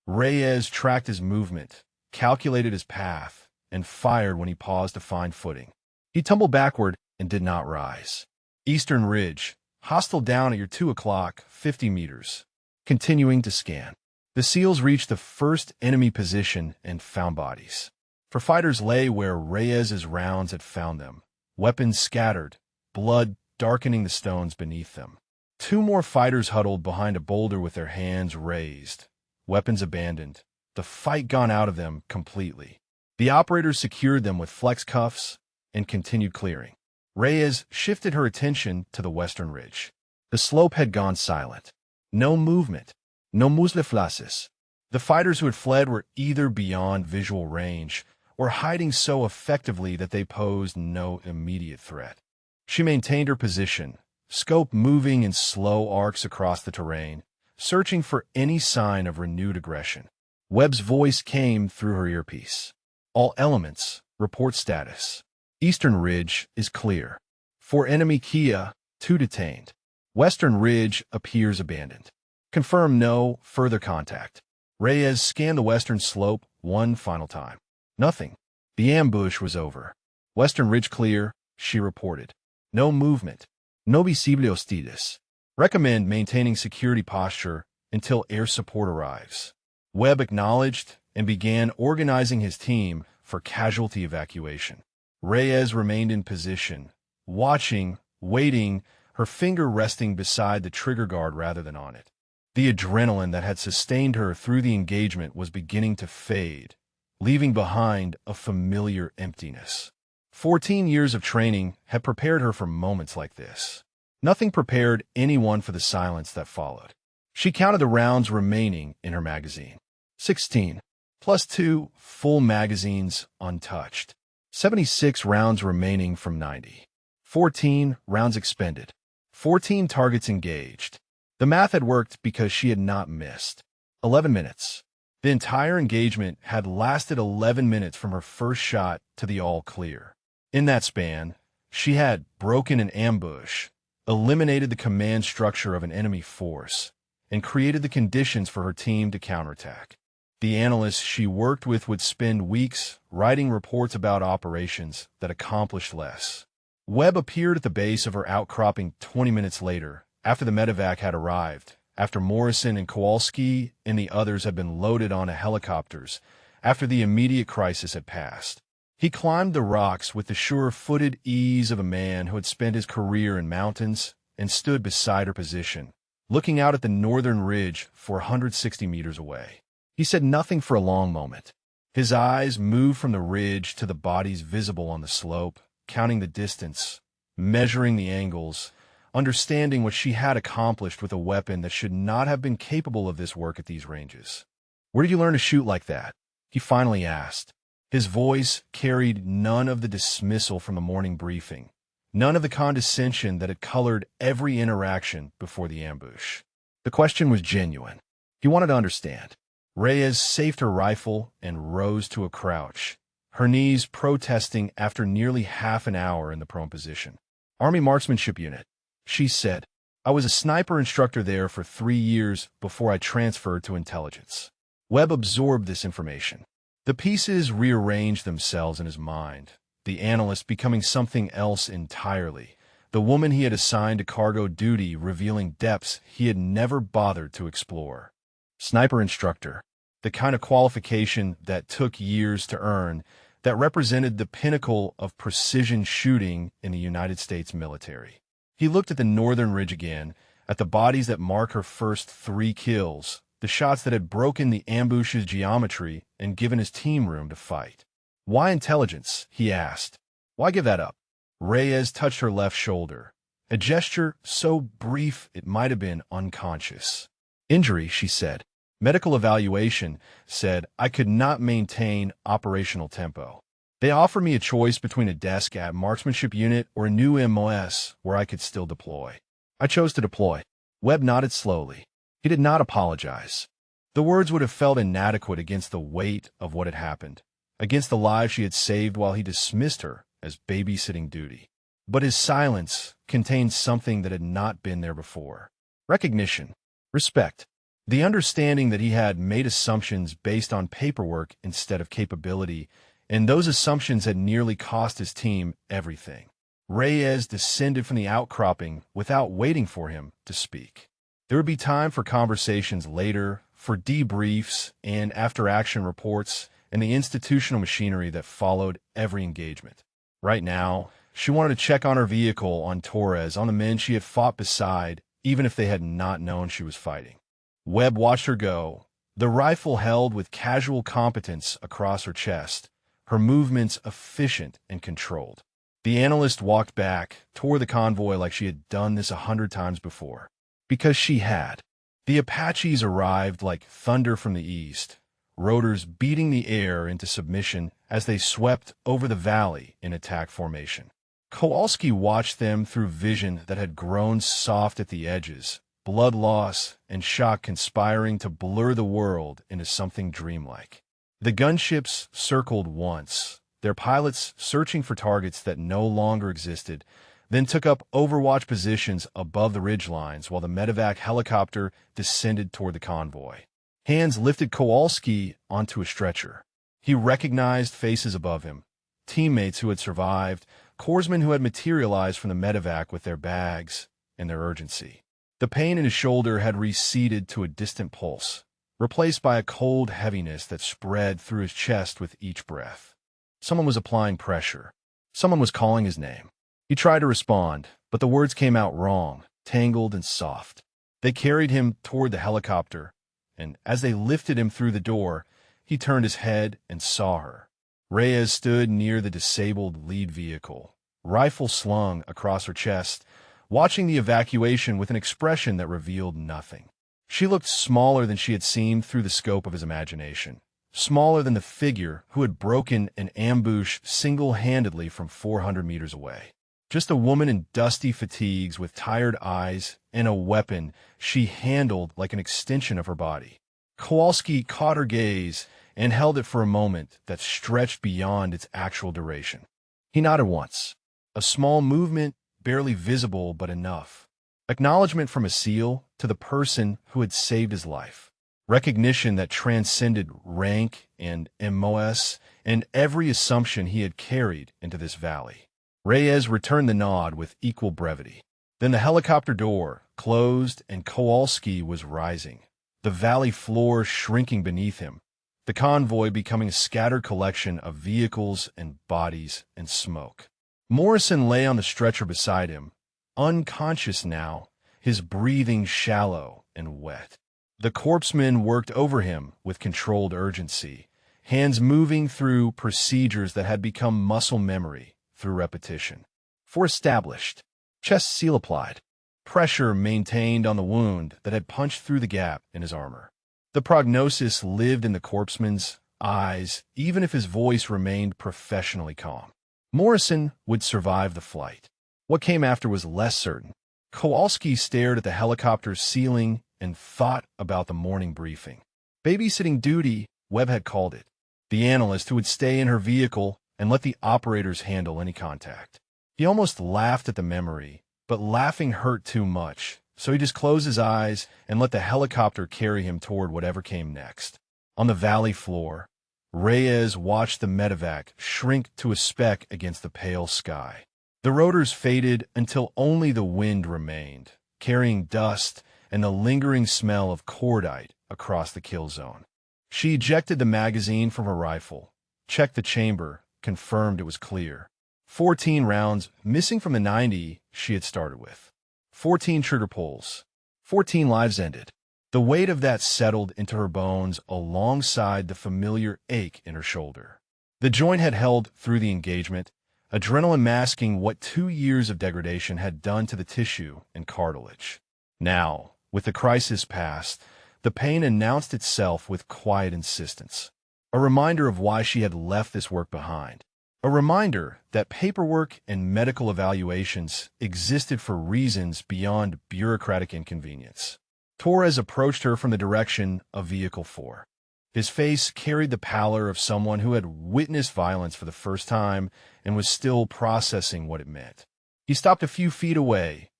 Reyes tracked his movement, calculated his path, and fired when he paused to find footing. He tumbled backward and did not rise. "Eastern Ridge, hostile down at your 2 o'clock, 50 meters. Continuing to scan. The SEALs reached the first enemy position and found bodies. For fighters lay where Reyes's rounds had found them, weapons scattered, blood darkening the stones beneath them. 2 more fighters huddled behind a boulder with their hands raised, weapons abandoned, the fight gone out of them completely. The operators secured them with flex cuffs and continued clearing. Reyes shifted her attention to the western ridge. The slope had gone silent. No movement, no museflases. The fighters who had fled were either beyond visual range or hiding so effectively that they posed no immediate threat. She maintained her position, scope moving in slow arcs across the terrain, searching for any sign of renewed aggression. Webb's voice came through her earpiece. "All elements, report status. Eastern Ridge is clear. 4 enemy Kia, 2 detained. Western Ridge appears abandoned. Confirm no further contact." Reyes scanned the western slope one final time. Nothing. The ambush was over. "Western Ridge clear," she reported. "No movement. No visible hostiles. Recommend maintaining security posture until air support arrives." Webb acknowledged and began organizing his team for casualty evacuation. Reyes remained in position, watching, waiting, her finger resting beside the trigger guard rather than on it. The adrenaline that had sustained her through the engagement was beginning to fade, leaving behind a familiar emptiness. 14 years of training had prepared her for moments like this. Nothing prepared anyone for the silence that followed. She counted the rounds remaining in her magazine. 16, plus 2 full magazines untouched. 76 rounds remaining from 90. 14 rounds expended. 14 targets engaged. The math had worked because she had not missed. 11 minutes. The entire engagement had lasted 11 minutes from her first shot to the all clear. In that span, she had broken an ambush, eliminated the command structure of an enemy force, and created the conditions for her team to counterattack. The analysts she worked with would spend weeks writing reports about operations that accomplished less. Webb appeared at the base of her outcropping 20 minutes later, after the medevac had arrived, after Morrison and Kowalski and the others had been loaded onto helicopters, after the immediate crisis had passed. He climbed the rocks with the sure-footed ease of a man who had spent his career in mountains and stood beside her position, looking out at the northern ridge 460 meters away. He said nothing for a long moment. His eyes moved from the ridge to the bodies visible on the slope, counting the distance, measuring the angles, understanding what she had accomplished with a weapon that should not have been capable of this work at these ranges. "Where did you learn to shoot like that?" he finally asked. His voice carried none of the dismissal from the morning briefing, none of the condescension that had colored every interaction before the ambush. The question was genuine. He wanted to understand. Reyes saved her rifle and rose to a crouch, her knees protesting after nearly half an hour in the prone position. "Army Marksmanship Unit," she said. "I was a sniper instructor there for 3 years before I transferred to intelligence." Webb absorbed this information. The pieces rearranged themselves in his mind, the analyst becoming something else entirely, the woman he had assigned to cargo duty revealing depths he had never bothered to explore. Sniper instructor, the kind of qualification that took years to earn, that represented the pinnacle of precision shooting in the United States military. He looked at the northern ridge again, at the bodies that mark her first 3 kills, the shots that had broken the ambush's geometry and given his team room to fight. "Why intelligence?" he asked. "Why give that up?" Reyes touched her left shoulder, a gesture so brief it might have been unconscious. "Injury," she said. "Medical evaluation said I could not maintain operational tempo. They offered me a choice between a desk at Marksmanship Unit or a new MOS where I could still deploy. I chose to deploy." Webb nodded slowly. He did not apologize. The words would have felt inadequate against the weight of what had happened, against the lives she had saved while he dismissed her as babysitting duty. But his silence contained something that had not been there before. Recognition, respect, the understanding that he had made assumptions based on paperwork instead of capability, and those assumptions had nearly cost his team everything. Reyes descended from the outcropping without waiting for him to speak. There would be time for conversations later, for debriefs and after-action reports, and the institutional machinery that followed every engagement. Right now, she wanted to check on her vehicle, on Torres, on the men she had fought beside, even if they had not known she was fighting. Webb watched her go, the rifle held with casual competence across her chest, her movements efficient and controlled. The analyst walked back, toward the convoy like she had done this 100 times before. Because she had. The Apaches arrived like thunder from the east, rotors beating the air into submission as they swept over the valley in attack formation. Kowalski watched them through vision that had grown soft at the edges, blood loss and shock conspiring to blur the world into something dreamlike. The gunships circled once, their pilots searching for targets that no longer existed, then took up overwatch positions above the ridgelines while the medevac helicopter descended toward the convoy. Hands lifted Kowalski onto a stretcher. He recognized faces above him, teammates who had survived, corpsmen who had materialized from the medevac with their bags and their urgency. The pain in his shoulder had receded to a distant pulse, replaced by a cold heaviness that spread through his chest with each breath. Someone was applying pressure. Someone was calling his name. He tried to respond, but the words came out wrong, tangled and soft. They carried him toward the helicopter, and as they lifted him through the door, he turned his head and saw her. Reyes stood near the disabled lead vehicle, rifle slung across her chest, watching the evacuation with an expression that revealed nothing. She looked smaller than she had seemed through the scope of his imagination, smaller than the figure who had broken an ambush single-handedly from 400 meters away. Just a woman in dusty fatigues with tired eyes and a weapon she handled like an extension of her body. Kowalski caught her gaze and held it for a moment that stretched beyond its actual duration. He nodded once, a small movement barely visible but enough. Acknowledgement from a SEAL to the person who had saved his life. Recognition that transcended rank and MOS and every assumption he had carried into this valley. Reyes returned the nod with equal brevity. Then the helicopter door closed and Kowalski was rising, the valley floor shrinking beneath him, the convoy becoming a scattered collection of vehicles and bodies and smoke. Morrison lay on the stretcher beside him, unconscious now, his breathing shallow and wet. The corpsmen worked over him with controlled urgency, hands moving through procedures that had become muscle memory through repetition. For established, chest seal applied, pressure maintained on the wound that had punched through the gap in his armor. The prognosis lived in the corpsman's eyes, even if his voice remained professionally calm. Morrison would survive the flight. What came after was less certain. Kowalski stared at the helicopter's ceiling and thought about the morning briefing. Babysitting duty, Webb had called it. The analyst who would stay in her vehicle and let the operators handle any contact. He almost laughed at the memory, but laughing hurt too much, so he just closed his eyes and let the helicopter carry him toward whatever came next. On the valley floor, Reyes watched the medevac shrink to a speck against the pale sky. The rotors faded until only the wind remained, carrying dust and the lingering smell of cordite across the kill zone. She ejected the magazine from her rifle, checked the chamber, confirmed it was clear. 14 rounds missing from the 90 she had started with. 14 trigger pulls. 14 lives ended. The weight of that settled into her bones alongside the familiar ache in her shoulder. The joint had held through the engagement, adrenaline masking what 2 years of degradation had done to the tissue and cartilage. Now, with the crisis past, the pain announced itself with quiet insistence. A reminder of why she had left this work behind. A reminder that paperwork and medical evaluations existed for reasons beyond bureaucratic inconvenience. Torres approached her from the direction of Vehicle 4. His face carried the pallor of someone who had witnessed violence for the first time and was still processing what it meant. He stopped a few feet away,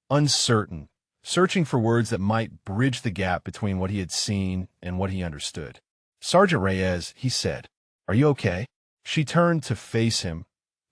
uncertain, searching for words that might bridge the gap between what he had seen and what he understood. "Sergeant Reyes," he said, "are you okay?" She turned to face him,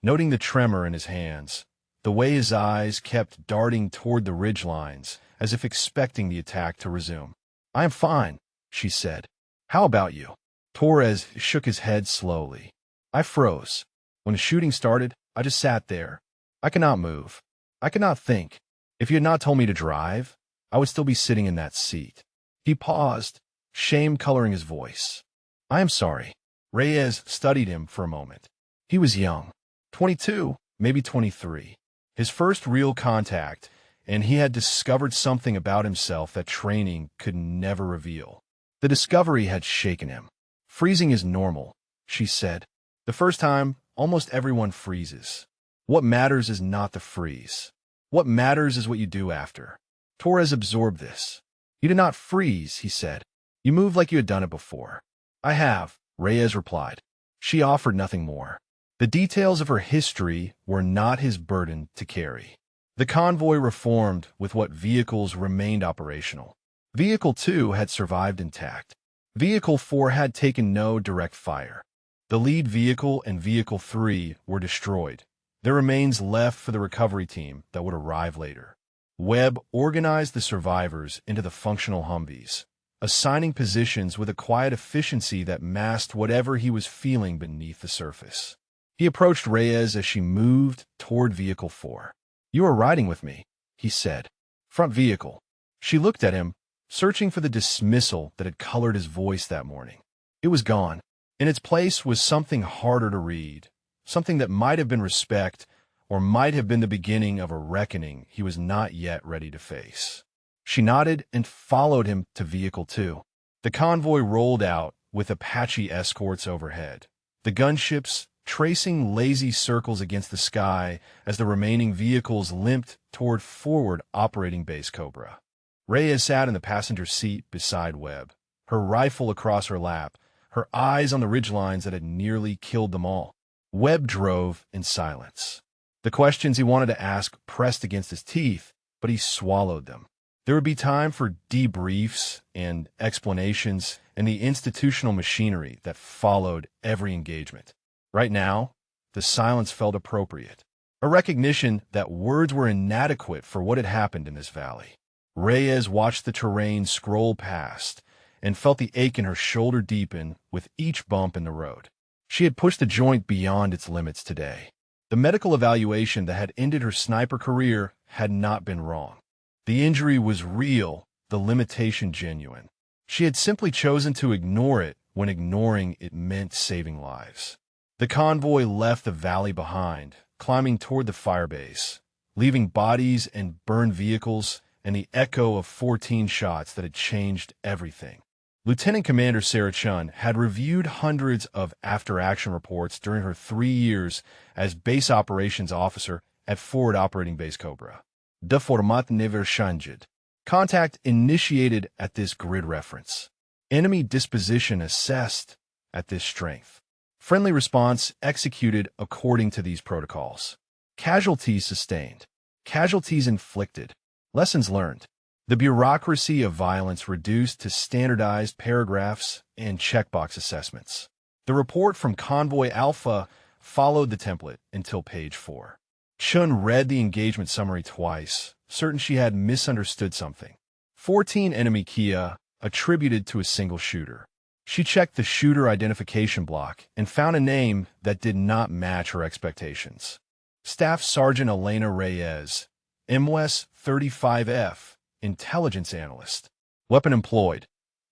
noting the tremor in his hands, the way his eyes kept darting toward the ridgelines, as if expecting the attack to resume. "I am fine," she said. "How about you?" Torres shook his head slowly. "I froze. When the shooting started, I just sat there. I could not move. I could not think. If you had not told me to drive, I would still be sitting in that seat." He paused, shame coloring his voice. "I am sorry." Reyes studied him for a moment. He was young, 22, maybe 23. His first real contact, and he had discovered something about himself that training could never reveal. The discovery had shaken him. "Freezing is normal," she said. "The first time, almost everyone freezes. What matters is not the freeze. What matters is what you do after." Torres absorbed this. "You did not freeze," he said. "You moved like you had done it before." "I have," Reyes replied. She offered nothing more. The details of her history were not his burden to carry. The convoy reformed with what vehicles remained operational. Vehicle 2 had survived intact. Vehicle 4 had taken no direct fire. The lead vehicle and Vehicle 3 were destroyed. Their remains left for the recovery team that would arrive later. Webb organized the survivors into the functional Humvees, assigning positions with a quiet efficiency that masked whatever he was feeling beneath the surface. He approached Reyes as she moved toward Vehicle 4. "You are riding with me," he said. "Front vehicle." She looked at him, searching for the dismissal that had colored his voice that morning. It was gone. In its place was something harder to read, something that might have been respect or might have been the beginning of a reckoning he was not yet ready to face. She nodded and followed him to Vehicle 2. The convoy rolled out with Apache escorts overhead, the gunships tracing lazy circles against the sky as the remaining vehicles limped toward forward operating base Cobra. Reyes sat in the passenger seat beside Webb, her rifle across her lap, her eyes on the ridgelines that had nearly killed them all. Webb drove in silence. The questions he wanted to ask pressed against his teeth, but he swallowed them. There would be time for debriefs and explanations and the institutional machinery that followed every engagement. Right now, the silence felt appropriate, a recognition that words were inadequate for what had happened in this valley. Reyes watched the terrain scroll past and felt the ache in her shoulder deepen with each bump in the road. She had pushed the joint beyond its limits today. The medical evaluation that had ended her sniper career had not been wrong. The injury was real, the limitation genuine. She had simply chosen to ignore it when ignoring it meant saving lives. The convoy left the valley behind, climbing toward the firebase, leaving bodies and burned vehicles and the echo of 14 shots that had changed everything. Lieutenant Commander Sarah Chun had reviewed hundreds of after-action reports during her 3 years as base operations officer at Forward Operating Base Cobra. De format never changed. Contact initiated at this grid reference. Enemy disposition assessed at this strength. Friendly response executed according to these protocols. Casualties sustained. Casualties inflicted. Lessons learned. The bureaucracy of violence reduced to standardized paragraphs and checkbox assessments. The report from Convoy Alpha followed the template until page 4. Chun read the engagement summary twice, certain she had misunderstood something. 14 enemy Kia attributed to a single shooter. She checked the shooter identification block and found a name that did not match her expectations. Staff Sergeant Elena Reyes, MOS 35F, Intelligence Analyst. Weapon employed,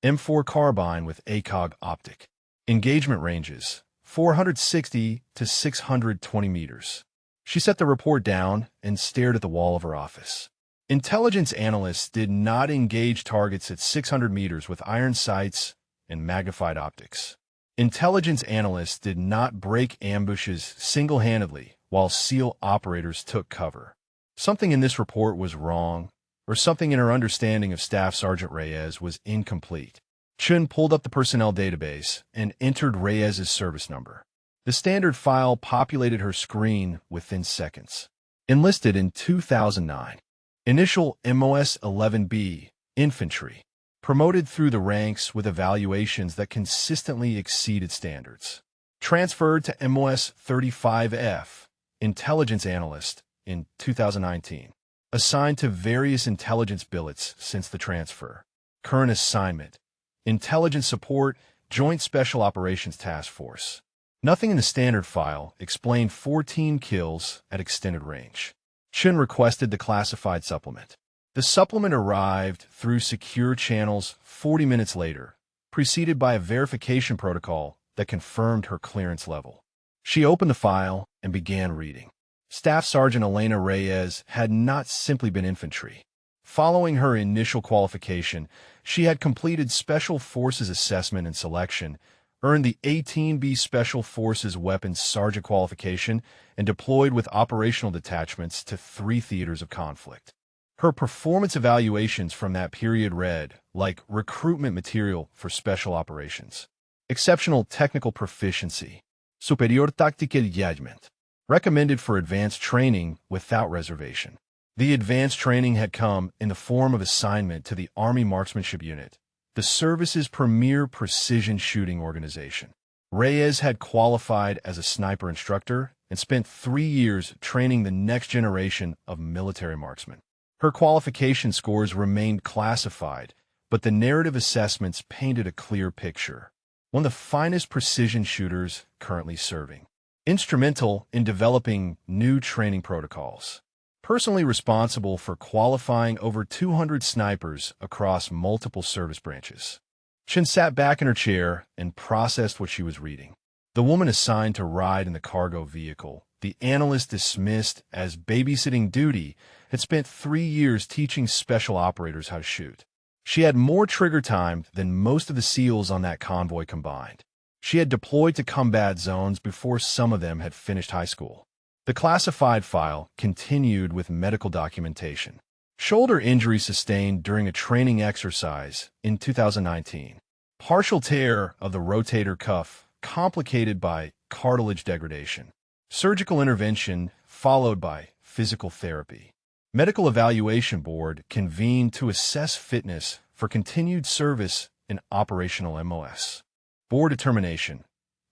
M4 carbine with ACOG optic. Engagement ranges, 460 to 620 meters. She set the report down and stared at the wall of her office. Intelligence analysts did not engage targets at 600 meters with iron sights and magnified optics. Intelligence analysts did not break ambushes single-handedly while SEAL operators took cover. Something in this report was wrong, or something in her understanding of Staff Sergeant Reyes was incomplete. Chun pulled up the personnel database and entered Reyes's service number. The standard file populated her screen within seconds. Enlisted in 2009. Initial MOS 11B, Infantry. Promoted through the ranks with evaluations that consistently exceeded standards. Transferred to MOS 35F, Intelligence Analyst, in 2019. Assigned to various intelligence billets since the transfer. Current assignment: Intelligence Support, Joint Special Operations Task Force. Nothing in the standard file explained 14 kills at extended range. Chun requested the classified supplement. The supplement arrived through secure channels 40 minutes later, preceded by a verification protocol that confirmed her clearance level. She opened the file and began reading. Staff Sergeant Elena Reyes had not simply been infantry. Following her initial qualification, she had completed Special Forces Assessment and Selection, earned the 18B Special Forces Weapons Sergeant qualification, and deployed with operational detachments to 3 theaters of conflict. Her performance evaluations from that period read like recruitment material for special operations. Exceptional technical proficiency. Superior tactical judgment. Recommended for advanced training without reservation. The advanced training had come in the form of assignment to the Army Marksmanship Unit, the service's premier precision shooting organization. Reyes had qualified as a sniper instructor and spent 3 years training the next generation of military marksmen. Her qualification scores remained classified, but the narrative assessments painted a clear picture. One of the finest precision shooters currently serving. Instrumental in developing new training protocols. Personally responsible for qualifying over 200 snipers across multiple service branches. Chun sat back in her chair and processed what she was reading. The woman assigned to ride in the cargo vehicle, the analyst dismissed as babysitting duty, had spent 3 years teaching special operators how to shoot. She had more trigger time than most of the SEALs on that convoy combined. She had deployed to combat zones before some of them had finished high school. The classified file continued with medical documentation. Shoulder injury sustained during a training exercise in 2019. Partial tear of the rotator cuff complicated by cartilage degradation. Surgical intervention followed by physical therapy. Medical Evaluation Board convened to assess fitness for continued service in operational MOS. Board determination: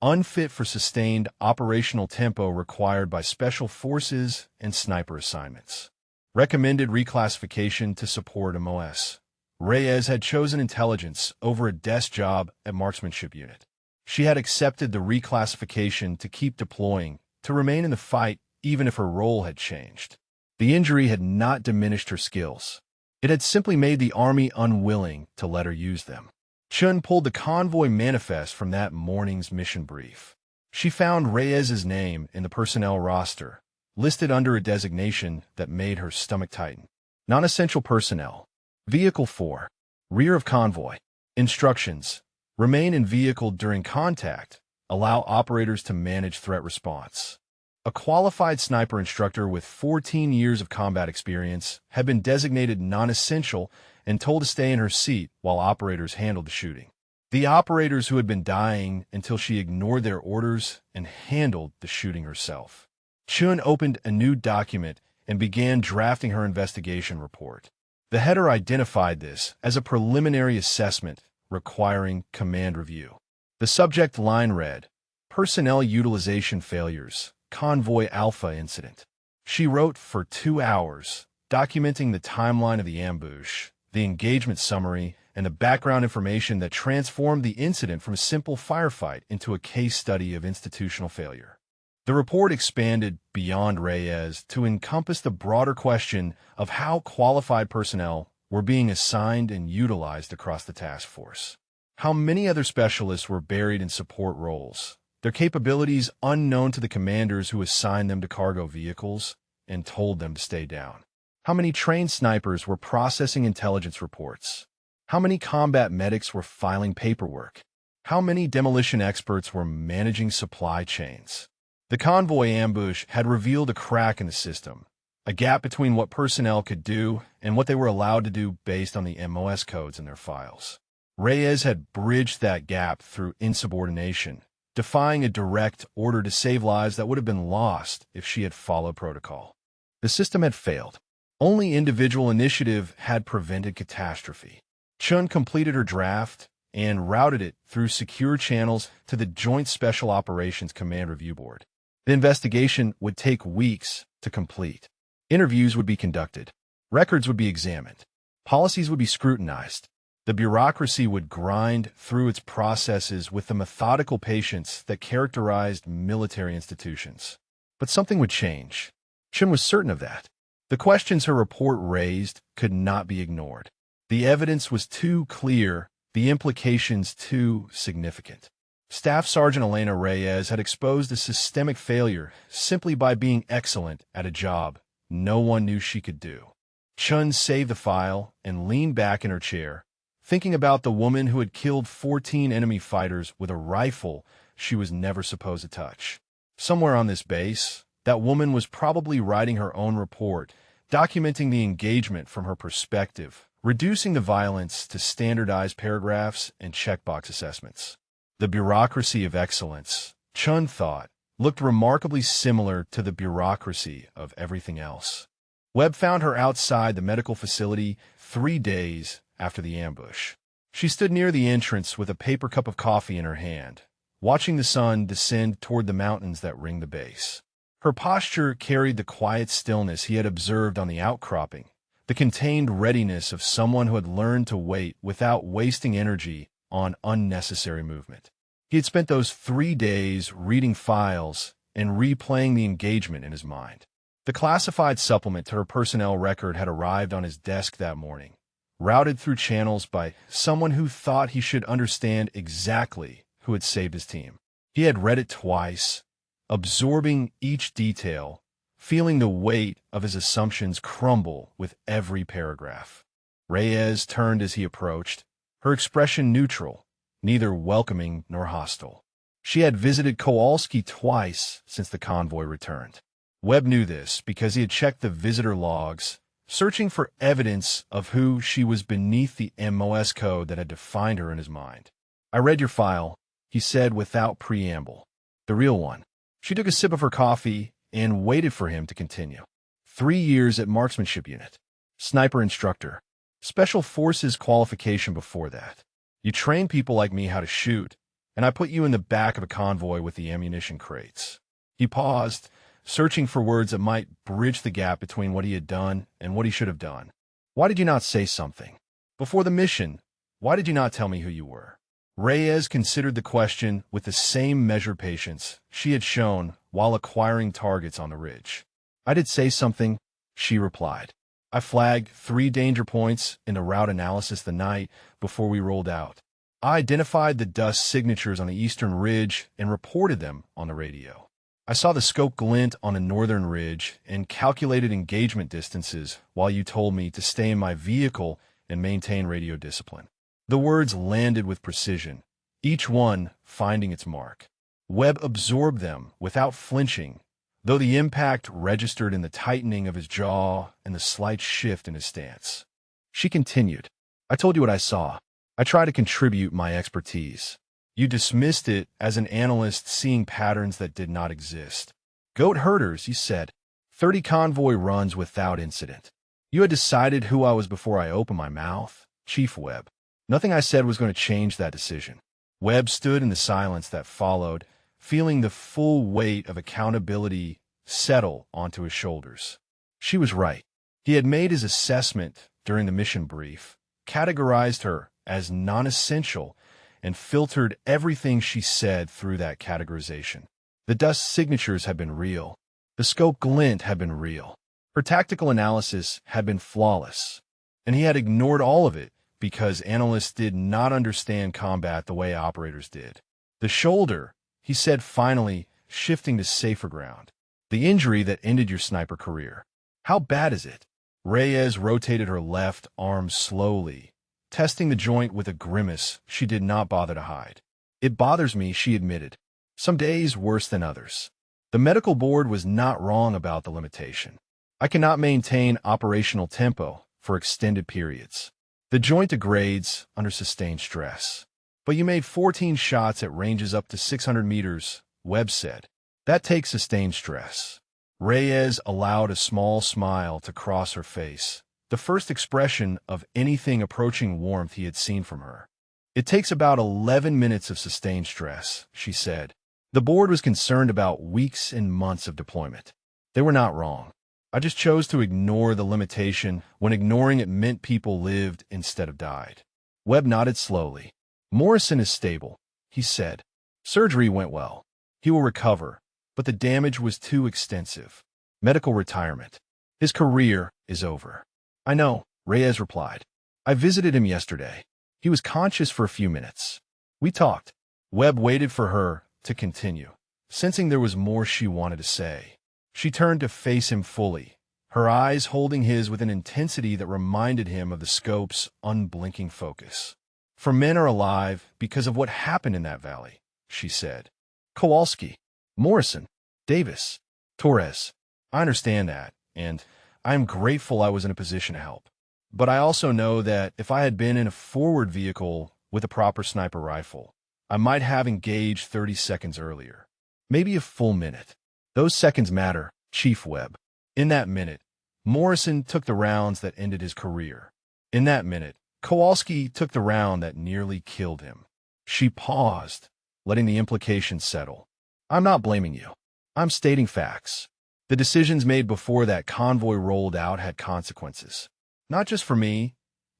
unfit for sustained operational tempo required by special forces and sniper assignments. Recommended reclassification to support MOS. Reyes had chosen intelligence over a desk job at Marksmanship Unit. She had accepted the reclassification to keep deploying, to remain in the fight even if her role had changed. The injury had not diminished her skills. It had simply made the Army unwilling to let her use them. Chun pulled the convoy manifest from that morning's mission brief. She found Reyes's name in the personnel roster, listed under a designation that made her stomach tighten. Non-essential personnel. Vehicle 4. Rear of convoy. Instructions: remain in vehicle during contact. Allow operators to manage threat response. A qualified sniper instructor with 14 years of combat experience had been designated non-essential and told to stay in her seat while operators handled the shooting. The operators who had been dying until she ignored their orders and handled the shooting herself. Chun opened a new document and began drafting her investigation report. The header identified this as a preliminary assessment requiring command review. The subject line read, "Personnel utilization failures, Convoy Alpha incident." She wrote for 2 hours, documenting the timeline of the ambush, the engagement summary, and the background information that transformed the incident from a simple firefight into a case study of institutional failure. The report expanded beyond Reyes to encompass the broader question of how qualified personnel were being assigned and utilized across the task force. How many other specialists were buried in support roles, their capabilities unknown to the commanders who assigned them to cargo vehicles and told them to stay down. How many trained snipers were processing intelligence reports? How many combat medics were filing paperwork? How many demolition experts were managing supply chains? The convoy ambush had revealed a crack in the system, a gap between what personnel could do and what they were allowed to do based on the MOS codes in their files. Reyes had bridged that gap through insubordination, defying a direct order to save lives that would have been lost if she had followed protocol. The system had failed. Only individual initiative had prevented catastrophe. Chun completed her draft and routed it through secure channels to the Joint Special Operations Command Review Board. The investigation would take weeks to complete. Interviews would be conducted. Records would be examined. Policies would be scrutinized. The bureaucracy would grind through its processes with the methodical patience that characterized military institutions. But something would change. Chun was certain of that. The questions her report raised could not be ignored. The evidence was too clear, the implications too significant. Staff Sergeant Elena Reyes had exposed a systemic failure simply by being excellent at a job no one knew she could do. Chun saved the file and leaned back in her chair, thinking about the woman who had killed 14 enemy fighters with a rifle she was never supposed to touch. Somewhere on this base, that woman was probably writing her own report, documenting the engagement from her perspective, reducing the violence to standardized paragraphs and checkbox assessments. The bureaucracy of excellence, Chun thought, looked remarkably similar to the bureaucracy of everything else. Webb found her outside the medical facility 3 days after the ambush. She stood near the entrance with a paper cup of coffee in her hand, watching the sun descend toward the mountains that ring the base. Her posture carried the quiet stillness he had observed on the outcropping, the contained readiness of someone who had learned to wait without wasting energy on unnecessary movement. He had spent those 3 days reading files and replaying the engagement in his mind. The classified supplement to her personnel record had arrived on his desk that morning, routed through channels by someone who thought he should understand exactly who had saved his team. He had read it twice, absorbing each detail, feeling the weight of his assumptions crumble with every paragraph. Reyes turned as he approached, her expression neutral, neither welcoming nor hostile. She had visited Kowalski twice since the convoy returned. Webb knew this because he had checked the visitor logs, searching for evidence of who she was beneath the MOS code that had defined her in his mind. "I read your file," he said without preamble. "The real one." She took a sip of her coffee and waited for him to continue. 3 years at marksmanship unit. Sniper instructor. Special forces qualification before that. You train people like me how to shoot, and I put you in the back of a convoy with the ammunition crates. He paused, searching for words that might bridge the gap between what he had done and what he should have done. "Why did you not say something? Before the mission, why did you not tell me who you were?" Reyes considered the question with the same measured patience she had shown while acquiring targets on the ridge. "I did say something," she replied. "I flagged 3 danger points in the route analysis the night before we rolled out. I identified the dust signatures on the eastern ridge and reported them on the radio. I saw the scope glint on the northern ridge and calculated engagement distances while you told me to stay in my vehicle and maintain radio discipline." The words landed with precision, each one finding its mark. Webb absorbed them without flinching, though the impact registered in the tightening of his jaw and the slight shift in his stance. She continued, "I told you what I saw. I try to contribute my expertise. You dismissed it as an analyst seeing patterns that did not exist. Goat herders, you said. 30 convoy runs without incident. You had decided who I was before I opened my mouth, Chief Webb. Nothing I said was going to change that decision. Webb stood in the silence that followed, feeling the full weight of accountability settle onto his shoulders. She was right. He had made his assessment during the mission brief, categorized her as non-essential, and filtered everything she said through that categorization. The dust signatures had been real. The scope glint had been real. Her tactical analysis had been flawless. And he had ignored all of it because analysts did not understand combat the way operators did. The shoulder, he said finally, shifting to safer ground. The injury that ended your sniper career. How bad is it? Reyes rotated her left arm slowly, testing the joint with a grimace she did not bother to hide. It bothers me, she admitted. Some days worse than others. The medical board was not wrong about the limitation. I cannot maintain operational tempo for extended periods. The joint degrades under sustained stress. But you made 14 shots at ranges up to 600 meters, Webb said. That takes sustained stress. Reyes allowed a small smile to cross her face, the first expression of anything approaching warmth he had seen from her. It takes about 11 minutes of sustained stress, she said. The board was concerned about weeks and months of deployment. They were not wrong. I just chose to ignore the limitation when ignoring it meant people lived instead of died. Webb nodded slowly. Morrison is stable, he said. Surgery went well. He will recover, but the damage was too extensive. Medical retirement. His career is over. I know, Reyes replied. I visited him yesterday. He was conscious for a few minutes. We talked. Webb waited for her to continue, sensing there was more she wanted to say. She turned to face him fully, her eyes holding his with an intensity that reminded him of the scope's unblinking focus. For men are alive because of what happened in that valley, she said. Kowalski, Morrison, Davis, Torres. I understand that, and I am grateful I was in a position to help. But I also know that if I had been in a forward vehicle with a proper sniper rifle, I might have engaged 30 seconds earlier. Maybe a full minute. Those seconds matter, Chief Webb. In that minute, Morrison took the rounds that ended his career. In that minute, Kowalski took the round that nearly killed him. She paused, letting the implications settle. I'm not blaming you. I'm stating facts. The decisions made before that convoy rolled out had consequences. Not just for me,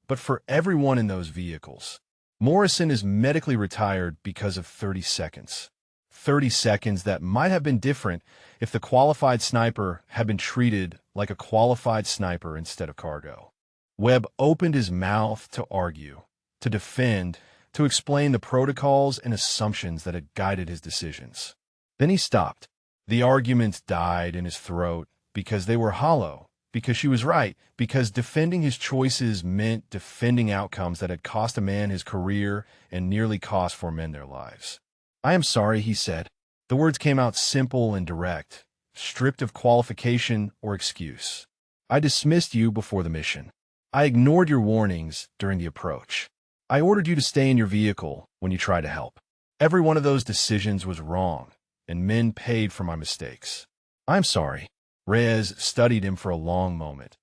but for everyone in those vehicles. Morrison is medically retired because of 30 seconds. 30 seconds that might have been different if the qualified sniper had been treated like a qualified sniper instead of cargo. Webb opened his mouth to argue, to defend, to explain the protocols and assumptions that had guided his decisions. Then he stopped. The arguments died in his throat because they were hollow, because she was right, because defending his choices meant defending outcomes that had cost a man his career and nearly cost 4 men their lives. I am sorry, he said. The words came out simple and direct, stripped of qualification or excuse. I dismissed you before the mission. I ignored your warnings during the approach. I ordered you to stay in your vehicle when you tried to help. Every one of those decisions was wrong, and men paid for my mistakes. I'm sorry. Reyes studied him for a long moment,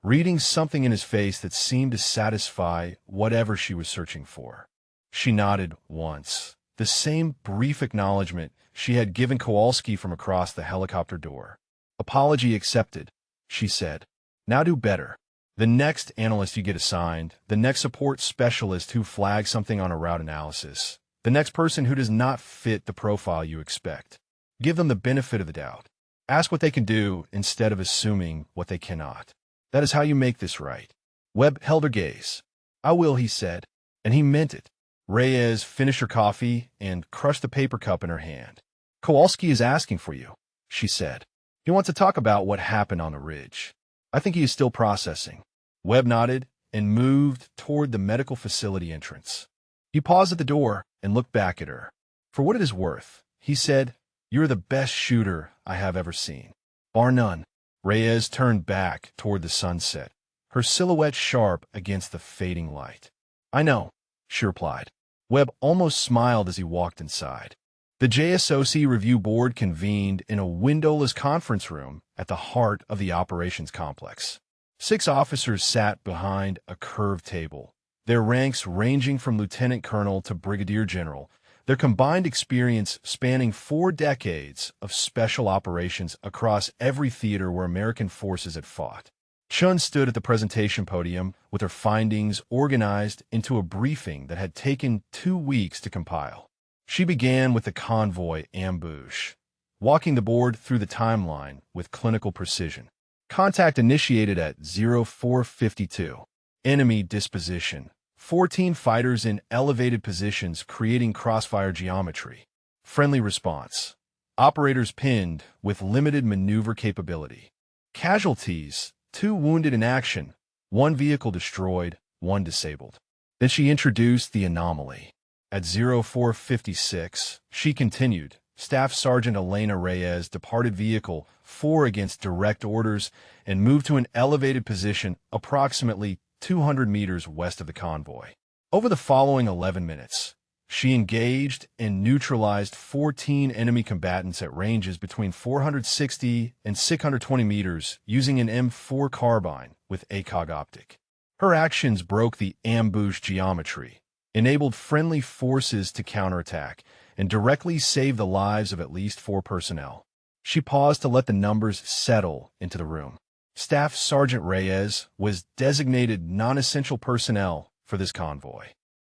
reading something in his face that seemed to satisfy whatever she was searching for. She nodded once, the same brief acknowledgement she had given Kowalski from across the helicopter door. Apology accepted, she said. Now do better. The next analyst you get assigned, the next support specialist who flags something on a route analysis, the next person who does not fit the profile you expect. Give them the benefit of the doubt. Ask what they can do instead of assuming what they cannot. That is how you make this right. Webb held her gaze. I will, he said, and he meant it. Reyes finished her coffee and crushed the paper cup in her hand. Kowalski is asking for you, she said. He wants to talk about what happened on the ridge. I think he is still processing. Webb nodded and moved toward the medical facility entrance. He paused at the door and looked back at her. For what it is worth, he said, you're the best shooter I have ever seen. Bar none. Reyes turned back toward the sunset, her silhouette sharp against the fading light. I know, she replied. Webb almost smiled as he walked inside. The JSOC Review Board convened in a windowless conference room at the heart of the operations complex. 6 officers sat behind a curved table, their ranks ranging from lieutenant colonel to brigadier general, their combined experience spanning 4 decades of special operations across every theater where American forces had fought. Chun stood at the presentation podium with her findings organized into a briefing that had taken 2 weeks to compile. She began with the convoy ambush, walking the board through the timeline with clinical precision. Contact initiated at 0452. Enemy disposition. 14 fighters in elevated positions creating crossfire geometry. Friendly response. Operators pinned with limited maneuver capability. Casualties. 2 wounded in action. 1 vehicle destroyed, 1 disabled. Then she introduced the anomaly. At 0456, she continued. Staff Sergeant Elena Reyes departed vehicle 4 against direct orders and moved to an elevated position approximately 200 meters west of the convoy. Over the following 11 minutes, she engaged and neutralized 14 enemy combatants at ranges between 460 and 620 meters using an M4 carbine with ACOG optic. Her actions broke the ambush geometry, enabled friendly forces to counterattack, and directly saved the lives of at least 4 personnel. She paused to let the numbers settle into the room. Staff Sergeant Reyes was designated non-essential personnel for this convoy.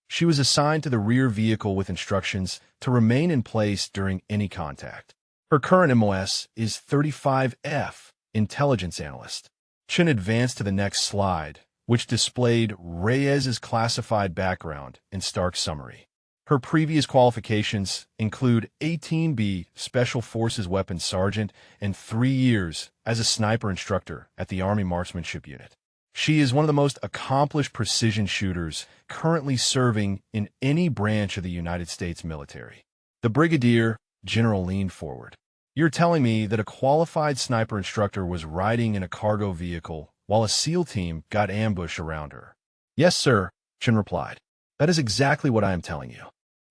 She was assigned to the rear vehicle with instructions to remain in place during any contact. Her current MOS is 35F, Intelligence Analyst. Chin advanced to the next slide, which displayed Reyes's classified background in stark summary. Her previous qualifications include 18B Special Forces Weapons Sergeant and 3 years as a sniper instructor at the Army Marksmanship Unit. She is one of the most accomplished precision shooters currently serving in any branch of the United States military. The brigadier general leaned forward. You're telling me that a qualified sniper instructor was riding in a cargo vehicle while a SEAL team got ambushed around her? Yes, sir, Chin replied. That is exactly what I am telling you.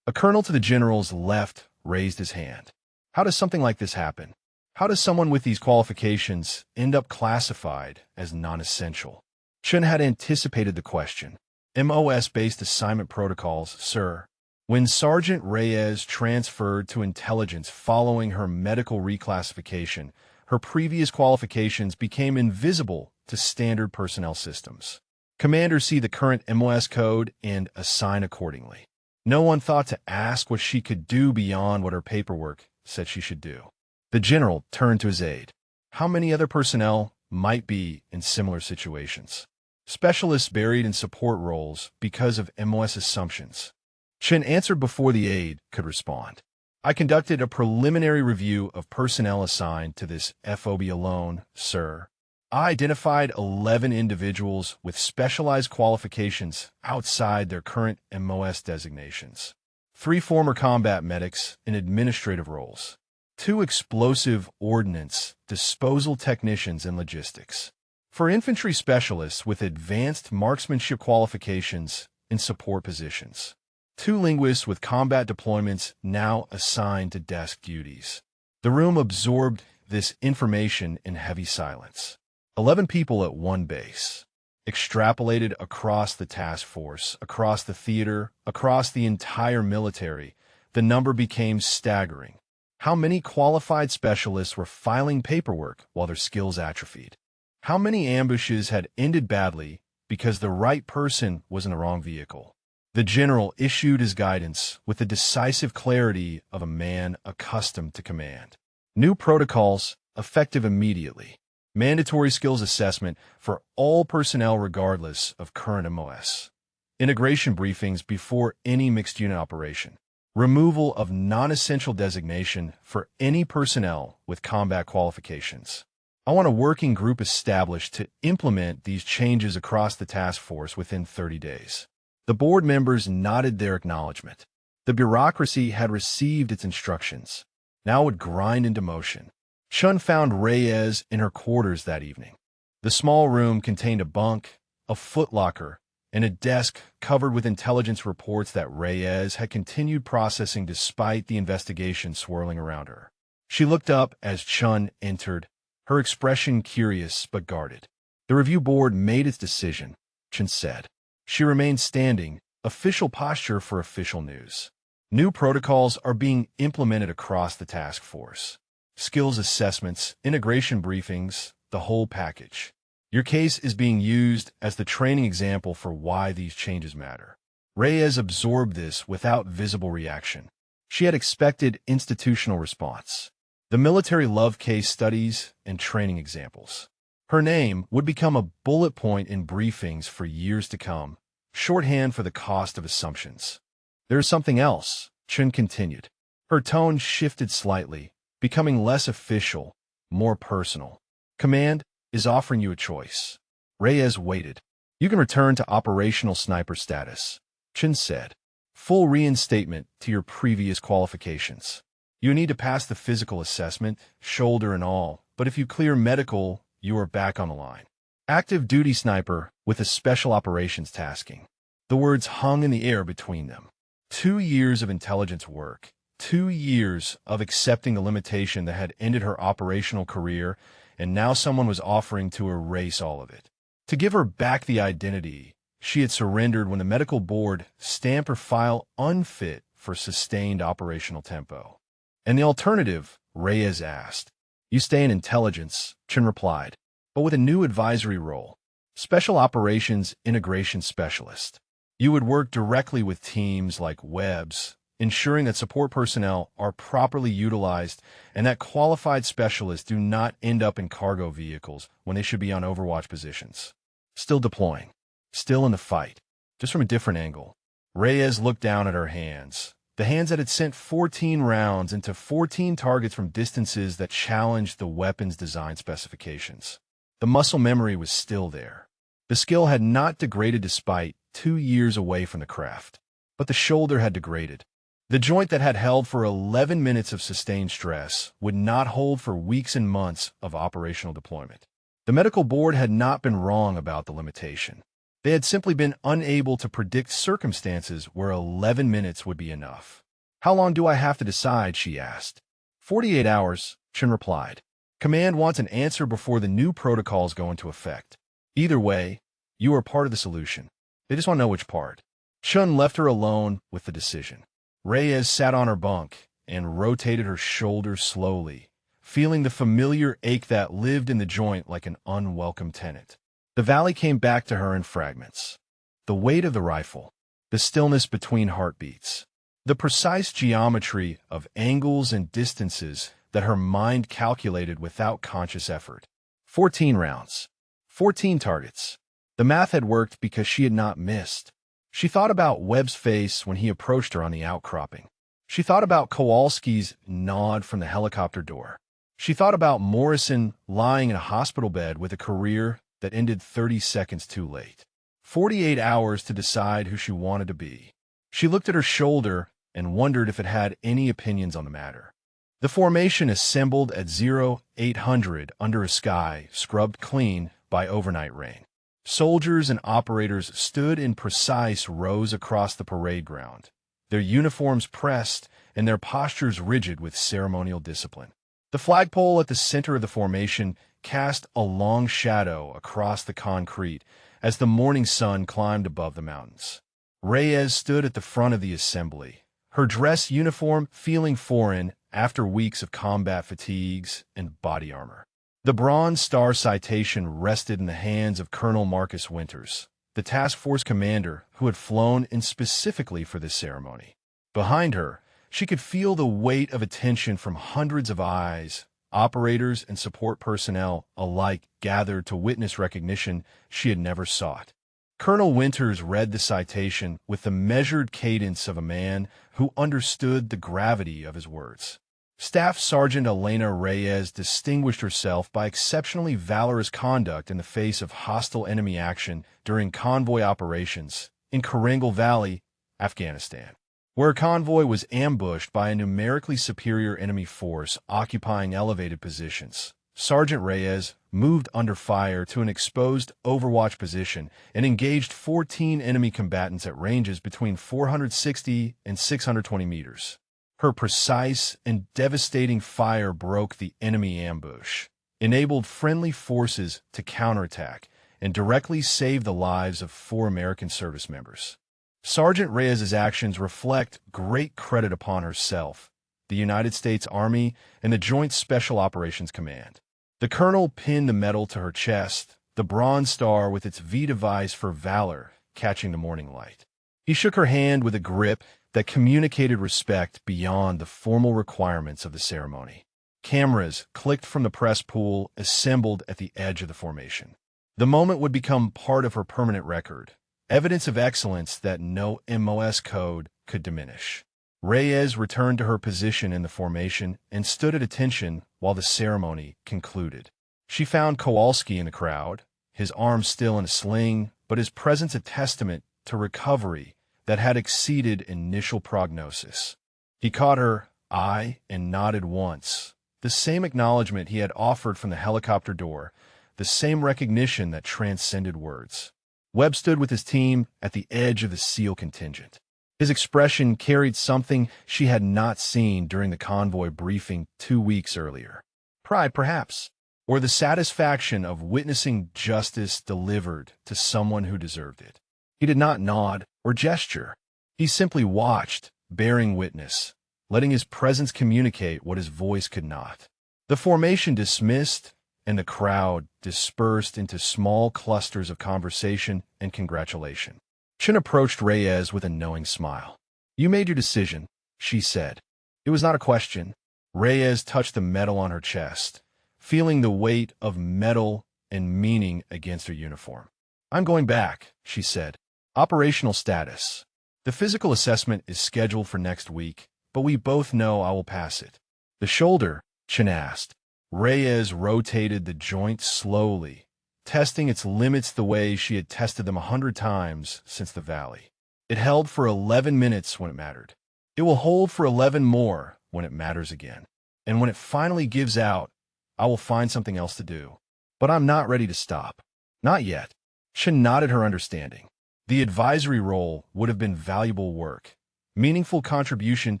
A colonel to the general's left raised his hand. How does something like this happen? How does someone with these qualifications end up classified as non-essential? Chen had anticipated the question. MOS-based assignment protocols, sir. When Sergeant Reyes transferred to intelligence following her medical reclassification, her previous qualifications became invisible to standard personnel systems. Commanders see the current MOS code and assign accordingly. No one thought to ask what she could do beyond what her paperwork said she should do. The general turned to his aide. How many other personnel might be in similar situations? Specialists buried in support roles because of MOS assumptions. Chen answered before the aide could respond. I conducted a preliminary review of personnel assigned to this FOB alone, sir. I identified 11 individuals with specialized qualifications outside their current MOS designations. 3 former combat medics in administrative roles. 2 explosive ordnance disposal technicians in logistics. For infantry specialists with advanced marksmanship qualifications in support positions. 2 linguists with combat deployments now assigned to desk duties. The room absorbed this information in heavy silence. 11 people at one base. Extrapolated across the task force, across the theater, across the entire military, the number became staggering. How many qualified specialists were filing paperwork while their skills atrophied? How many ambushes had ended badly because the right person was in the wrong vehicle? The general issued his guidance with the decisive clarity of a man accustomed to command. New protocols effective immediately. Mandatory skills assessment for all personnel regardless of current MOS. Integration briefings before any mixed unit operation. Removal of non-essential designation for any personnel with combat qualifications. I want a working group established to implement these changes across the task force within 30 days. The board members nodded their acknowledgement. The bureaucracy had received its instructions. Now it would grind into motion. Chun found Reyes in her quarters that evening. The small room contained a bunk, a footlocker, and a desk covered with intelligence reports that Reyes had continued processing despite the investigation swirling around her. She looked up as Chun entered, her expression curious but guarded. The review board made its decision, Chun said. She remained standing, official posture for official news. New protocols are being implemented across the task force. Skills assessments, integration briefings, the whole package. Your case is being used as the training example for why these changes matter. Reyes absorbed this without visible reaction. She had expected institutional response. The military loved case studies and training examples. Her name would become a bullet point in briefings for years to come, shorthand for the cost of assumptions. There is something else, Chun continued. Her tone shifted slightly, becoming less official, more personal. Command is offering you a choice. Reyes waited. You can return to operational sniper status, Chun said. Full reinstatement to your previous qualifications. You need to pass the physical assessment, shoulder and all, but if you clear medical, you are back on the line. Active duty sniper with a special operations tasking. The words hung in the air between them. 2 years of intelligence work, 2 years of accepting the limitation that had ended her operational career, and now someone was offering to erase all of it. To give her back the identity she had surrendered when the medical board stamped her file unfit for sustained operational tempo. And the alternative, Reyes asked. You stay in intelligence, Chun replied, but with a new advisory role. Special Operations Integration Specialist. You would work directly with teams like Convoy'S, ensuring that support personnel are properly utilized and that qualified specialists do not end up in cargo vehicles when they should be on overwatch positions. Still deploying. Still in the fight. Just from a different angle. Reyes looked down at her hands. The hands that had sent 14 rounds into 14 targets from distances that challenged the weapon's design specifications. The muscle memory was still there. The skill had not degraded despite 2 years away from the craft. But the shoulder had degraded. The joint that had held for 11 minutes of sustained stress would not hold for weeks and months of operational deployment. The medical board had not been wrong about the limitation. They had simply been unable to predict circumstances where 11 minutes would be enough. How long do I have to decide, she asked. 48 hours, Chun replied. Command wants an answer before the new protocols go into effect. Either way, you are part of the solution. They just want to know which part. Chun left her alone with the decision. Reyes sat on her bunk and rotated her shoulders slowly, feeling the familiar ache that lived in the joint like an unwelcome tenant. The valley came back to her in fragments. The weight of the rifle, the stillness between heartbeats, the precise geometry of angles and distances that her mind calculated without conscious effort. 14 rounds. 14 targets. The math had worked because she had not missed. She thought about Webb's face when he approached her on the outcropping. She thought about Kowalski's nod from the helicopter door. She thought about Morrison lying in a hospital bed with a career that ended 30 seconds too late. 48 hours to decide who she wanted to be. She looked at her shoulder and wondered if it had any opinions on the matter. The formation assembled at 0800 under a sky scrubbed clean by overnight rain. Soldiers and operators stood in precise rows across the parade ground, their uniforms pressed and their postures rigid with ceremonial discipline. The flagpole at the center of the formation cast a long shadow across the concrete as the morning sun climbed above the mountains. Reyes stood at the front of the assembly, her dress uniform feeling foreign after weeks of combat fatigues and body armor. The Bronze Star citation rested in the hands of Colonel Marcus Winters, the task force commander who had flown in specifically for this ceremony. Behind her, she could feel the weight of attention from hundreds of eyes. Operators and support personnel alike gathered to witness recognition she had never sought. Colonel Winters read the citation with the measured cadence of a man who understood the gravity of his words. Staff Sergeant Elena Reyes distinguished herself by exceptionally valorous conduct in the face of hostile enemy action during convoy operations in Karengal Valley, Afghanistan, where a convoy was ambushed by a numerically superior enemy force occupying elevated positions. Sergeant Reyes moved under fire to an exposed Overwatch position and engaged 14 enemy combatants at ranges between 460 and 620 meters. Her precise and devastating fire broke the enemy ambush, enabled friendly forces to counterattack, and directly saved the lives of 4 American service members. Sergeant Reyes's actions reflect great credit upon herself, the United States Army, and the Joint Special Operations Command. The colonel pinned the medal to her chest, the Bronze Star with its V device for valor catching the morning light. He shook her hand with a grip that communicated respect beyond the formal requirements of the ceremony. Cameras clicked from the press pool assembled at the edge of the formation. The moment would become part of her permanent record, evidence of excellence that no MOS code could diminish. Reyes returned to her position in the formation and stood at attention while the ceremony concluded. She found Kowalski in the crowd, his arm still in a sling, but his presence a testament to recovery that had exceeded initial prognosis. He caught her eye and nodded once, the same acknowledgement he had offered from the helicopter door, the same recognition that transcended words. Webb stood with his team at the edge of the SEAL contingent. His expression carried something she had not seen during the convoy briefing 2 weeks earlier. Pride, perhaps, or the satisfaction of witnessing justice delivered to someone who deserved it. He did not nod or gesture. He simply watched, bearing witness, letting his presence communicate what his voice could not. The formation dismissed, and the crowd dispersed into small clusters of conversation and congratulation. Chen approached Reyes with a knowing smile. "You made your decision," she said. It was not a question. Reyes touched the medal on her chest, feeling the weight of metal and meaning against her uniform. "I'm going back," she said. "Operational status. The physical assessment is scheduled for next week, but we both know I will pass it." "The shoulder?" Chen asked. Reyes rotated the joint slowly, testing its limits the way she had tested them 100 times since the valley. "It held for 11 minutes when it mattered. It will hold for 11 more when it matters again. And when it finally gives out, I will find something else to do. But I'm not ready to stop. Not yet." Chen nodded her understanding. The advisory role would have been valuable work, meaningful contribution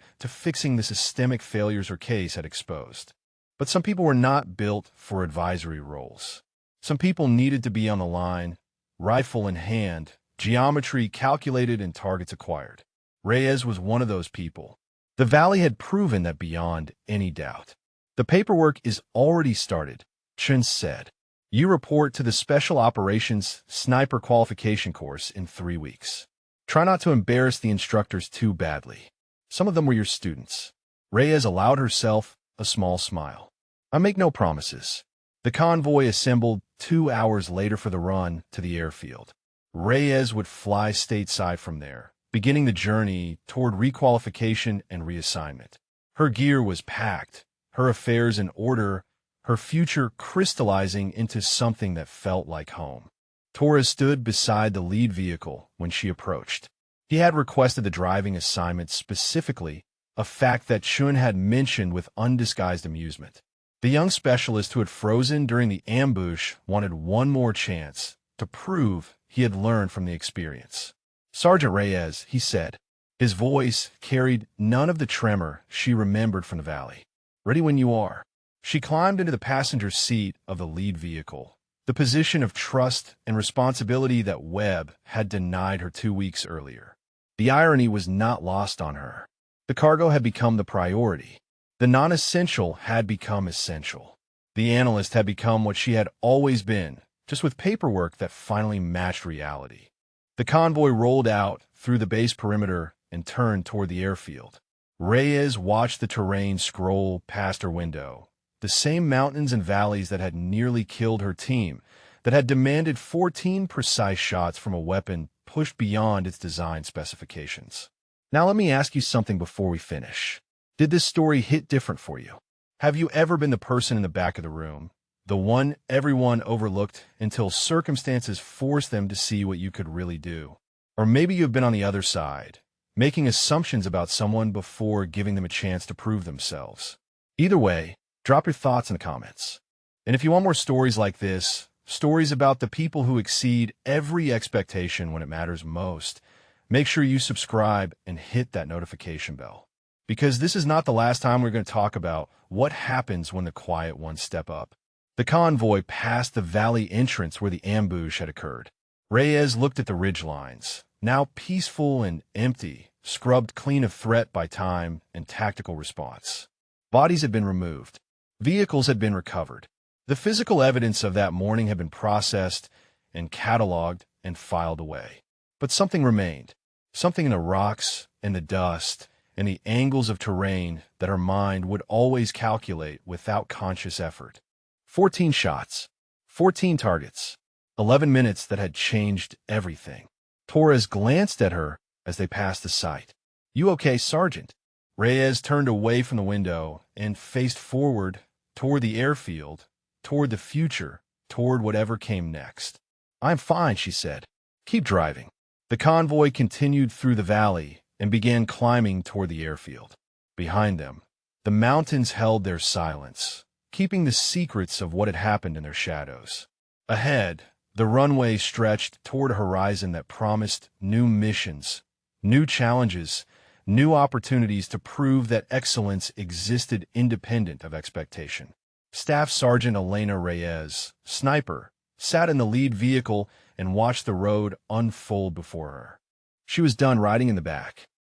to fixing the systemic failures her case had exposed. But some people were not built for advisory roles. Some people needed to be on the line, rifle in hand, geometry calculated and targets acquired. Reyes was one of those people. The Valley had proven that beyond any doubt. "The paperwork is already started," Chen said. "You report to the Special Operations Sniper Qualification Course in 3 weeks. Try not to embarrass the instructors too badly. Some of them were your students." Reyes allowed herself a small smile. "I make no promises." The convoy assembled 2 hours later for the run to the airfield. Reyes would fly stateside from there, beginning the journey toward requalification and reassignment. Her gear was packed, her affairs in order, her future crystallizing into something that felt like home. Torres stood beside the lead vehicle when she approached. He had requested the driving assignment specifically, a fact that Chun had mentioned with undisguised amusement. The young specialist who had frozen during the ambush wanted one more chance to prove he had learned from the experience. "Sergeant Reyes," he said. His voice carried none of the tremor she remembered from the valley. "Ready when you are." She climbed into the passenger seat of the lead vehicle, the position of trust and responsibility that Webb had denied her 2 weeks earlier. The irony was not lost on her. The cargo had become the priority. The non-essential had become essential. The analyst had become what she had always been, just with paperwork that finally matched reality. The convoy rolled out through the base perimeter and turned toward the airfield. Reyes watched the terrain scroll past her window, the same mountains and valleys that had nearly killed her team, that had demanded 14 precise shots from a weapon pushed beyond its design specifications. "Now let me ask you something before we finish. Did this story hit different for you? Have you ever been the person in the back of the room, the one everyone overlooked until circumstances forced them to see what you could really do? Or maybe you've been on the other side, making assumptions about someone before giving them a chance to prove themselves. Either way, drop your thoughts in the comments. And if you want more stories like this, stories about the people who exceed every expectation when it matters most, make sure you subscribe and hit that notification bell. Because this is not the last time we're going to talk about what happens when the quiet ones step up. The convoy passed the valley entrance where the ambush had occurred. Reyes looked at the ridgelines, now peaceful and empty, scrubbed clean of threat by time and tactical response. Bodies had been removed. Vehicles had been recovered. The physical evidence of that morning had been processed and cataloged and filed away. But something remained. Something in the rocks and the dust and the angles of terrain that her mind would always calculate without conscious effort. 14 shots, 14 targets, 11 minutes that had changed everything. Torres glanced at her as they passed the site. "You okay, Sergeant?" Reyes turned away from the window and faced forward toward the airfield, toward the future, toward whatever came next. "I'm fine," she said. "Keep driving." The convoy continued through the valley and began climbing toward the airfield. Behind them, the mountains held their silence, keeping the secrets of what had happened in their shadows. Ahead, the runway stretched toward a horizon that promised new missions, new challenges, new opportunities to prove that excellence existed independent of expectation. Staff Sergeant Elena Reyes, sniper, sat in the lead vehicle and watched the road unfold before her. She was done riding in the back.